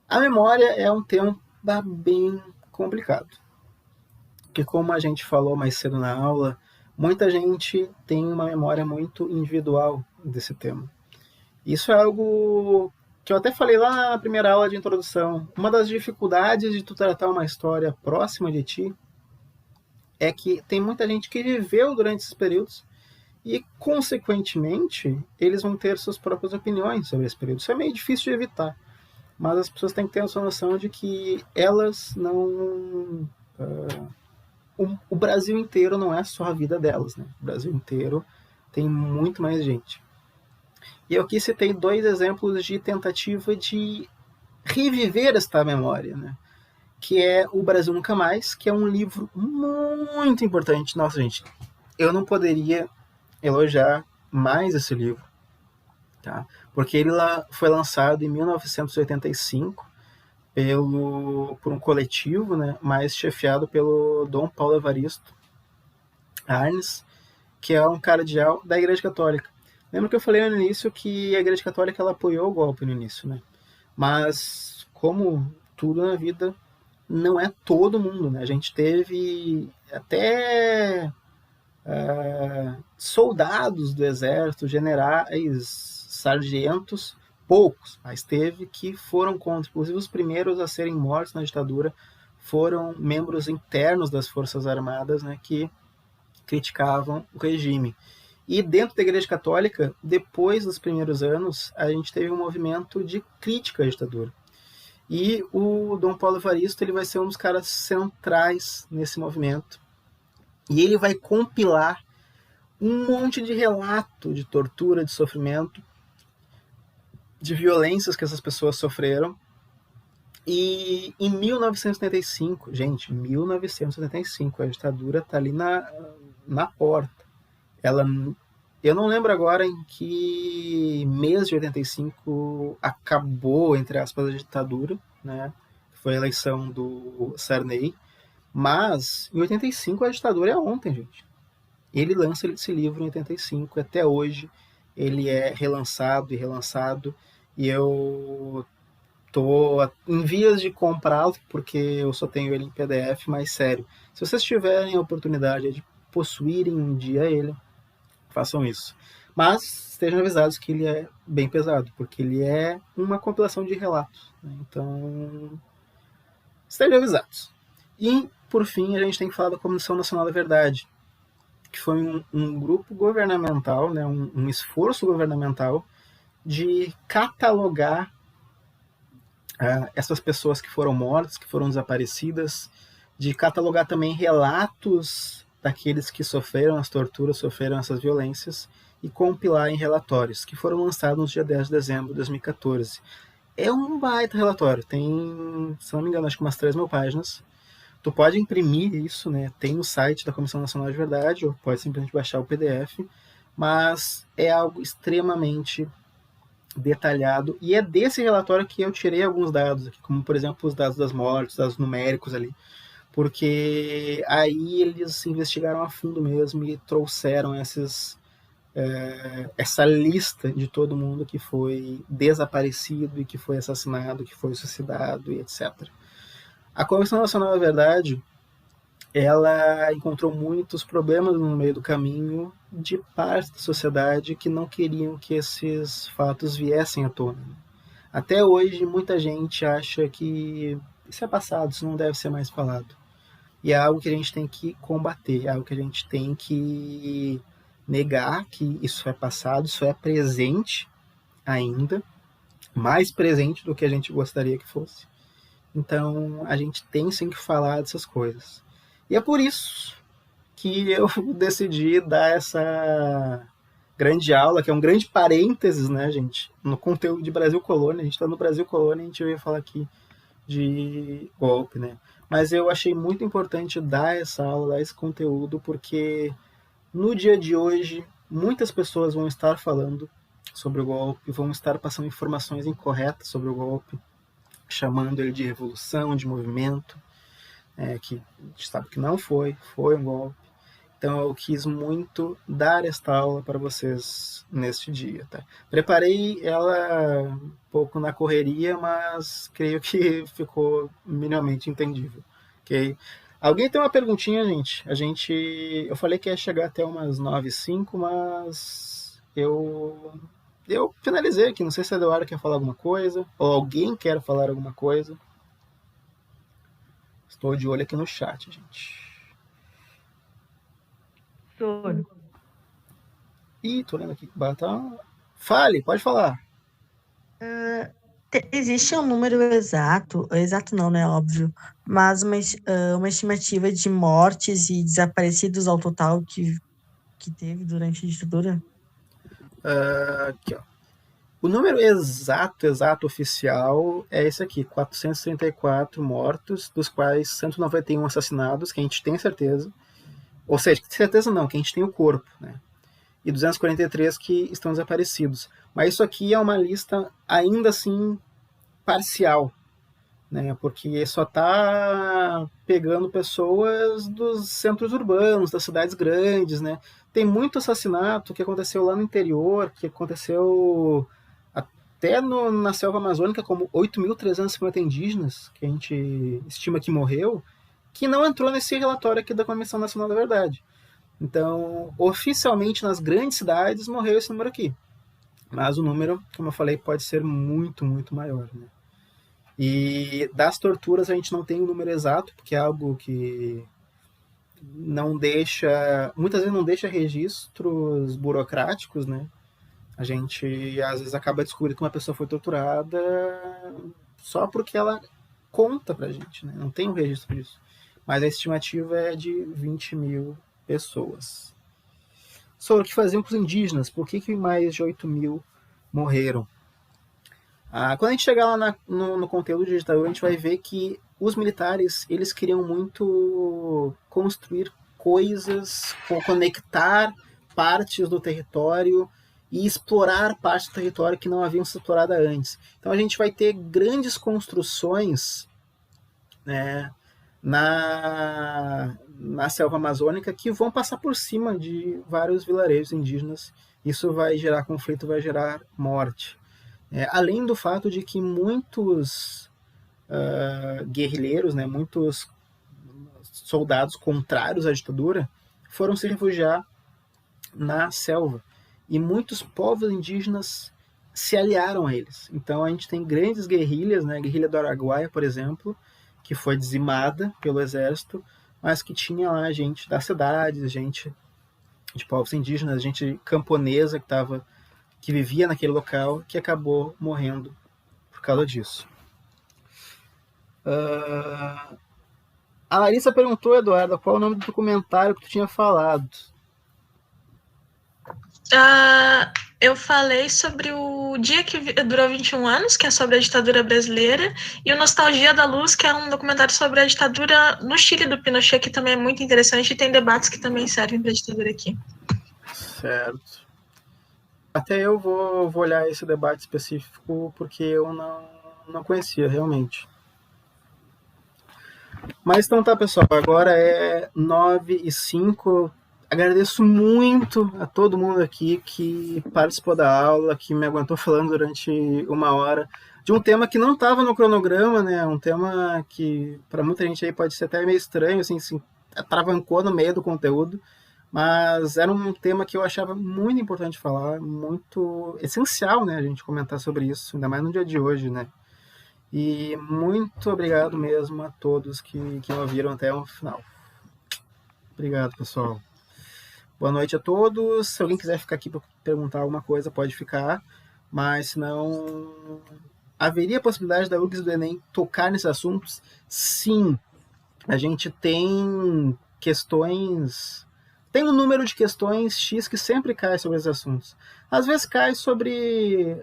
a memória é um tema bem complicado. Porque como a gente falou mais cedo na aula, muita gente tem uma memória muito individual desse tema. Isso é algo que eu até falei lá na primeira aula de introdução. Uma das dificuldades de tu tratar uma história próxima de ti é que tem muita gente que viveu durante esses períodos e, consequentemente, eles vão ter suas próprias opiniões sobre esse período. Isso é meio difícil de evitar. mas as pessoas têm que ter essa noção de que elas não... o Brasil inteiro não é só a vida delas, né? O Brasil inteiro tem muito mais gente. E eu aqui citei 2 exemplos de tentativa de reviver esta memória, né? Que é O Brasil Nunca Mais, que é um livro muito importante. Nossa, gente, eu não poderia elogiar mais esse livro, tá? Porque ele foi lançado em 1985 por um coletivo, né, mais chefiado pelo Dom Paulo Evaristo Arnes, que é um cardeal da Igreja Católica. Lembra que eu falei no início que a Igreja Católica ela apoiou o golpe no início, né? Mas, como tudo na vida, não é todo mundo, né? A gente teve até soldados do exército, generais, sargentos, poucos, mas teve que foram contra. Inclusive, os primeiros a serem mortos na ditadura foram membros internos das Forças Armadas, né, que criticavam o regime. E dentro da Igreja Católica, depois dos primeiros anos, a gente teve um movimento de crítica à ditadura. E o Dom Paulo Evaristo ele vai ser um dos caras centrais nesse movimento. E ele vai compilar um monte de relato de tortura, de sofrimento, de violências que essas pessoas sofreram. E em 1975, gente, 1975, a ditadura está ali na porta. Eu não lembro agora em que mês de 85 acabou, entre aspas, a ditadura, né? Foi a eleição do Sarney. Mas em 85 a ditadura é ontem, gente. Ele lança esse livro em 85, até hoje ele é relançado e relançado, e eu tô em vias de comprá-lo, porque eu só tenho ele em PDF, mas sério, se vocês tiverem a oportunidade de possuírem um dia ele, façam isso. Mas estejam avisados que ele é bem pesado, porque ele é uma compilação de relatos, né? Então, estejam avisados. E, por fim, a gente tem que falar da Comissão Nacional da Verdade, que foi um grupo governamental, né, um esforço governamental de catalogar essas pessoas que foram mortas, que foram desaparecidas, de catalogar também relatos daqueles que sofreram as torturas, sofreram essas violências, e compilar em relatórios, que foram lançados no dia 10 de dezembro de 2014. É um baita relatório, tem, se não me engano, acho que umas 3.000 páginas. Tu pode imprimir isso, né? Tem no site da Comissão Nacional de Verdade, ou pode simplesmente baixar o PDF, mas é algo extremamente detalhado, e é desse relatório que eu tirei alguns dados aqui, como por exemplo os dados das mortes, dados numéricos ali, porque aí eles investigaram a fundo mesmo e trouxeram essa lista de todo mundo que foi desaparecido e que foi assassinado, que foi suicidado e etc. A Comissão Nacional da Verdade, ela encontrou muitos problemas no meio do caminho de parte da sociedade que não queriam que esses fatos viessem à tona. Até hoje, muita gente acha que isso é passado, isso não deve ser mais falado. E é algo que a gente tem que combater, é algo que a gente tem que negar que isso é passado, isso é presente ainda, mais presente do que a gente gostaria que fosse. Então, a gente tem sim que falar dessas coisas. E é por isso que eu decidi dar essa grande aula, que é um grande parênteses, né, gente, no conteúdo de Brasil Colônia. A gente está no Brasil Colônia e a gente veio falar aqui de golpe, né? Mas eu achei muito importante dar essa aula, dar esse conteúdo, porque no dia de hoje muitas pessoas vão estar falando sobre o golpe, vão estar passando informações incorretas sobre o golpe, chamando ele de revolução, de movimento, que a gente sabe que não foi um golpe. Então eu quis muito dar esta aula para vocês neste dia, tá? Preparei ela um pouco na correria, mas creio que ficou minimamente entendível, ok? Alguém tem uma perguntinha, gente? Eu falei que ia chegar até umas 9h05, mas eu finalizei aqui. Não sei se a Eduardo quer falar alguma coisa, ou alguém quer falar alguma coisa. Estou de olho aqui no chat, gente. Sono. Ih, tô lendo aqui. Fale, pode falar. Existe um número exato não, né, óbvio, mas uma estimativa de mortes e desaparecidos ao total que teve durante a ditadura? Aqui, ó. O número exato oficial é esse aqui, 434 mortos, dos quais 191 assassinados, que a gente tem certeza. Ou seja, certeza não, que a gente tem o corpo, né? E 243 que estão desaparecidos. Mas isso aqui é uma lista ainda assim parcial, né? Porque só está pegando pessoas dos centros urbanos, das cidades grandes, né? Tem muito assassinato que aconteceu lá no interior, que aconteceu até na selva amazônica, como 8.350 indígenas, que a gente estima que morreu, que não entrou nesse relatório aqui da Comissão Nacional da Verdade. Então, oficialmente, nas grandes cidades, morreu esse número aqui. Mas o número, como eu falei, pode ser muito, muito maior, né? E das torturas a gente não tem o número exato, porque é algo que não deixa, muitas vezes não deixa registros burocráticos, né? A gente às vezes acaba descobrindo que uma pessoa foi torturada só porque ela conta pra gente, né? Não tem um registro disso. Mas a estimativa é de 20 mil pessoas. Sobre o que faziam com os indígenas, por que mais de 8 mil morreram? Quando a gente chegar lá no conteúdo de ditadura, a gente vai ver que os militares, eles queriam muito construir coisas, conectar partes do território e explorar partes do território que não haviam sido exploradas antes. Então a gente vai ter grandes construções, né, na selva amazônica que vão passar por cima de vários vilarejos indígenas. Isso vai gerar conflito, vai gerar morte. Além do fato de que muitos guerrilheiros, né, muitos soldados contrários à ditadura foram se refugiar na selva. E muitos povos indígenas se aliaram a eles. Então a gente tem grandes guerrilhas, né, a guerrilha do Araguaia, por exemplo, que foi dizimada pelo exército, mas que tinha lá gente das cidades, gente de povos indígenas, gente camponesa que vivia naquele local, que acabou morrendo por causa disso. A Larissa perguntou, Eduardo, qual é o nome do documentário que tu tinha falado? Eu falei sobre o Dia que Durou 21 Anos, que é sobre a ditadura brasileira, e o Nostalgia da Luz, que é um documentário sobre a ditadura no Chile do Pinochet, que também é muito interessante, e tem debates que também servem para a ditadura aqui. Certo. Até eu vou olhar esse debate específico, porque eu não conhecia realmente. Mas então tá, pessoal, agora é 9h05. Agradeço muito a todo mundo aqui que participou da aula, que me aguentou falando durante 1 hora, de um tema que não estava no cronograma, né? Um tema que para muita gente aí pode ser até meio estranho, assim, travancou no meio do conteúdo, mas era um tema que eu achava muito importante falar, muito essencial, né, a gente comentar sobre isso, ainda mais no dia de hoje, né? E muito obrigado mesmo a todos que ouviram até o final. Obrigado, pessoal. Boa noite a todos. Se alguém quiser ficar aqui para perguntar alguma coisa, pode ficar. Mas, se não, haveria a possibilidade da URGS e do Enem tocar nesses assuntos? Sim. A gente tem questões... Tem um número de questões X que sempre cai sobre esses assuntos. Às vezes cai sobre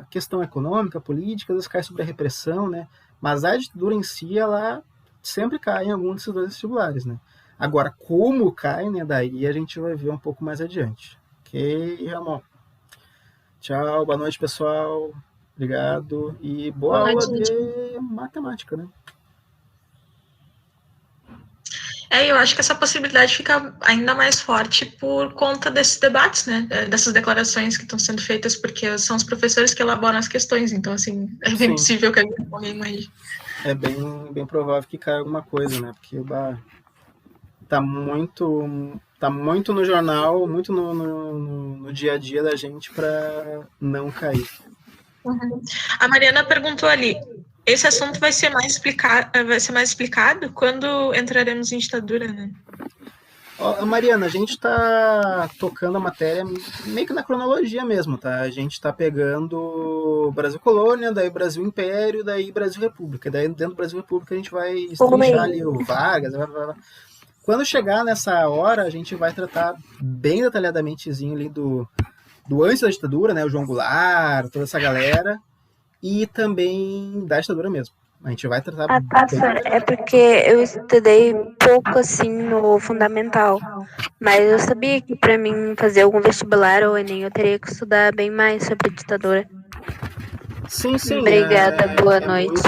questão econômica, política, às vezes cai sobre a repressão, né? Mas a ditadura em si, ela sempre cai em algum desses dois vestibulares, né? Agora, como cai, né? Daí a gente vai ver um pouco mais adiante. Ok, Ramon? Tchau, boa noite, pessoal. Obrigado. E boa aula de matemática, né? Eu acho que essa possibilidade fica ainda mais forte por conta desses debates, né? Dessas declarações que estão sendo feitas, porque são os professores que elaboram as questões. Então, assim, é bem possível que alguém mande. É bem provável que caia alguma coisa, né? Porque tá muito no jornal, muito no dia a dia da gente para não cair. Uhum. A Mariana perguntou ali, esse assunto vai ser mais explicado quando entraremos em ditadura, né? Ó, Mariana, a gente tá tocando a matéria meio que na cronologia mesmo, tá? A gente tá pegando Brasil Colônia, daí Brasil Império, daí Brasil República. Daí dentro do Brasil República a gente vai estrinchar ali o Vargas. Quando chegar nessa hora, a gente vai tratar bem detalhadamentezinho ali do antes da ditadura, né? O João Goulart, toda essa galera. E também da ditadura mesmo. A gente vai tratar bem. É porque eu estudei pouco assim no fundamental, mas eu sabia que para mim fazer algum vestibular ou Enem eu teria que estudar bem mais sobre a ditadura. Sim, sim. Obrigada, boa noite.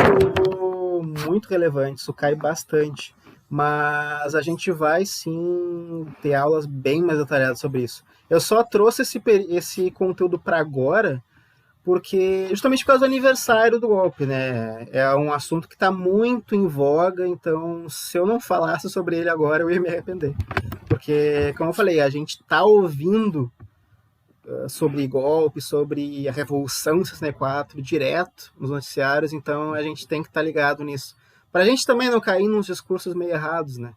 Muito relevante, isso cai bastante. Mas a gente vai sim ter aulas bem mais detalhadas sobre isso. Eu só trouxe esse conteúdo para agora, porque justamente por causa do aniversário do golpe, né? É um assunto que está muito em voga, então se eu não falasse sobre ele agora, eu ia me arrepender. Porque, como eu falei, a gente está ouvindo sobre golpe, sobre a Revolução de 64, direto nos noticiários, então a gente tem que estar ligado nisso. Para a gente também não cair nos discursos meio errados, né?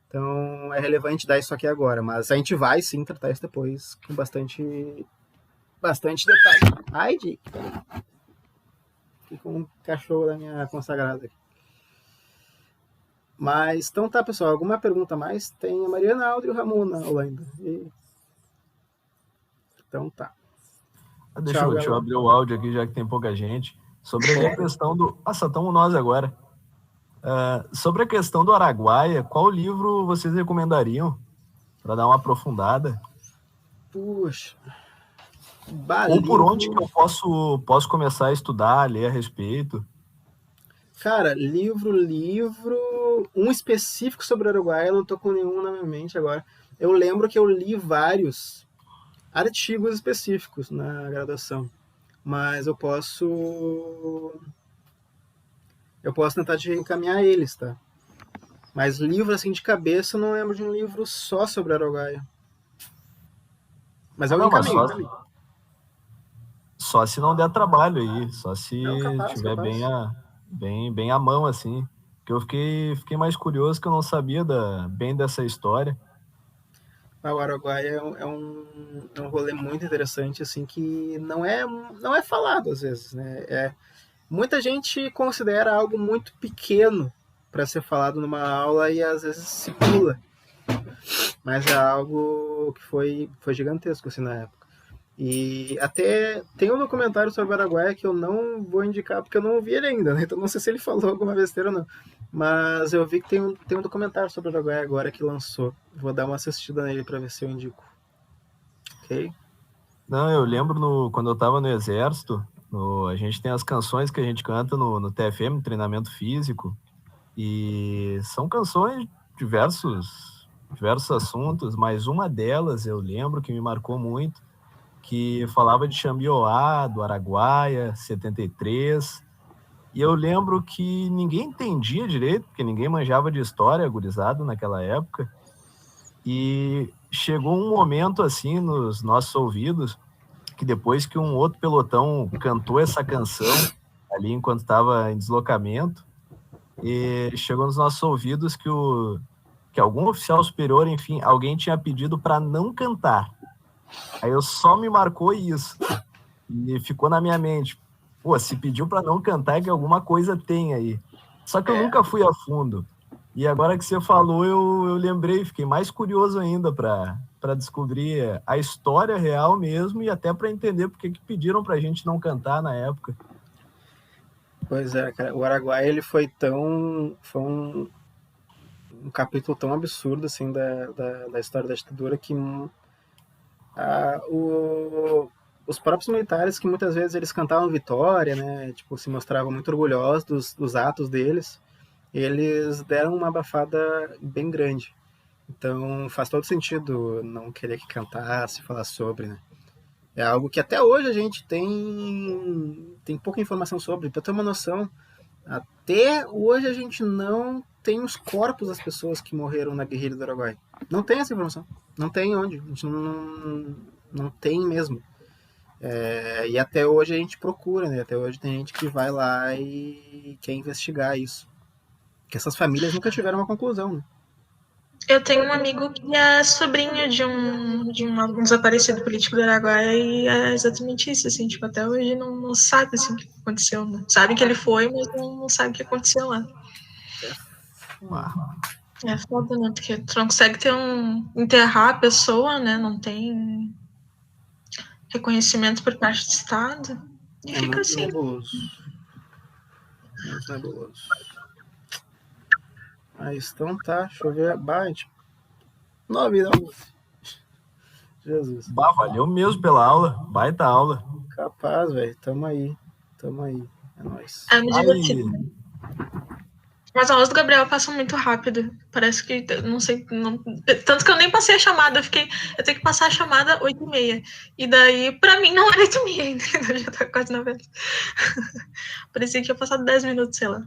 Então é relevante dar isso aqui agora, mas a gente vai sim tratar isso depois com bastante detalhe. Ai, Dick. Fiquei com um cachorro da minha consagrada aqui. Mas, então tá, pessoal. Alguma pergunta mais? Tem a Mariana, Aldo e o Ramon na aula ainda. Então tá. Deixa eu abrir o áudio aqui, já que tem pouca gente. Sobre a questão do... Nossa, estamos nós agora. Sobre a questão do Araguaia, qual livro vocês recomendariam para dar uma aprofundada? Puxa... Ou por onde que eu posso começar a estudar, a ler a respeito? Cara, livro, um específico sobre o Uruguai, eu não tô com nenhum na minha mente agora. Eu lembro que eu li vários artigos específicos na graduação, mas eu posso tentar te encaminhar eles, tá? Mas livro assim de cabeça, eu não lembro de um livro só sobre o Uruguai. Mas eu encaminho. Só se não der trabalho aí, só se tiver capaz. bem à mão, assim. Porque eu fiquei mais curioso, que eu não sabia bem dessa história. O Araguaia é um rolê muito interessante, assim, que não é falado às vezes, né? Muita gente considera algo muito pequeno para ser falado numa aula e às vezes se pula. Mas é algo que foi gigantesco, assim, na época. E até tem um documentário sobre o Araguaia que eu não vou indicar porque eu não ouvi ele ainda, né? Então não sei se ele falou alguma besteira ou não. Mas eu vi que tem um documentário sobre o Araguaia agora que lançou. Vou dar uma assistida nele para ver se eu indico. Ok? Não, eu lembro quando eu estava no Exército, a gente tem as canções que a gente canta no TFM, treinamento físico, e são canções de diversos assuntos, mas uma delas eu lembro que me marcou muito, que falava de Xambioá, do Araguaia, 73, e eu lembro que ninguém entendia direito, porque ninguém manjava de história, gurizado, naquela época, e chegou um momento, assim, nos nossos ouvidos, que depois que um outro pelotão cantou essa canção, ali enquanto estava em deslocamento, e chegou nos nossos ouvidos que algum oficial superior, enfim, alguém tinha pedido para não cantar. Aí eu só me marcou isso. E ficou na minha mente. Pô, se pediu para não cantar, é que alguma coisa tem aí. Só que eu nunca fui a fundo. E agora que você falou, eu lembrei, fiquei mais curioso ainda para descobrir a história real mesmo e até para entender por que pediram para a gente não cantar na época. Pois é, cara. O Araguaia, ele foi um capítulo tão absurdo, assim, da história da ditadura que os próprios militares, que muitas vezes eles cantavam vitória, né, tipo, se mostravam muito orgulhosos dos atos deles, eles deram uma abafada bem grande. Então faz todo sentido não querer que cantasse, falar sobre, né. É algo que até hoje a gente tem pouca informação sobre. Para ter uma noção, até hoje a gente não tem os corpos das pessoas que morreram na guerrilha do Uruguai. Não tem essa informação. Não tem onde. A gente não tem mesmo. E até hoje a gente procura, né? Até hoje tem gente que vai lá e quer investigar isso. Que essas famílias nunca tiveram uma conclusão, né? Eu tenho um amigo que é sobrinho de um desaparecido político do Araguaia e é exatamente isso, assim, tipo, até hoje não sabe, assim, o que aconteceu, né? Sabe que ele foi, mas não sabe o que aconteceu lá. É foda, né? Porque tu não consegue enterrar a pessoa, né? Não tem reconhecimento por parte do Estado. E fica muito assim. nebuloso. Muito nebuloso. Mas então tá, deixa eu ver. Bate. 9 da noite. Jesus. Bah, valeu mesmo pela aula. Baita aula. Capaz, velho. Tamo aí. É nóis. É muito divertido. Né? Mas as aulas do Gabriel passam muito rápido. Parece que, não sei, tanto que eu nem passei a chamada. Eu tenho que passar a chamada 8h30. E daí, pra mim, não era 8h30 ainda. Já tá quase 9 horas. Parecia que tinha passado 10 minutos, sei lá.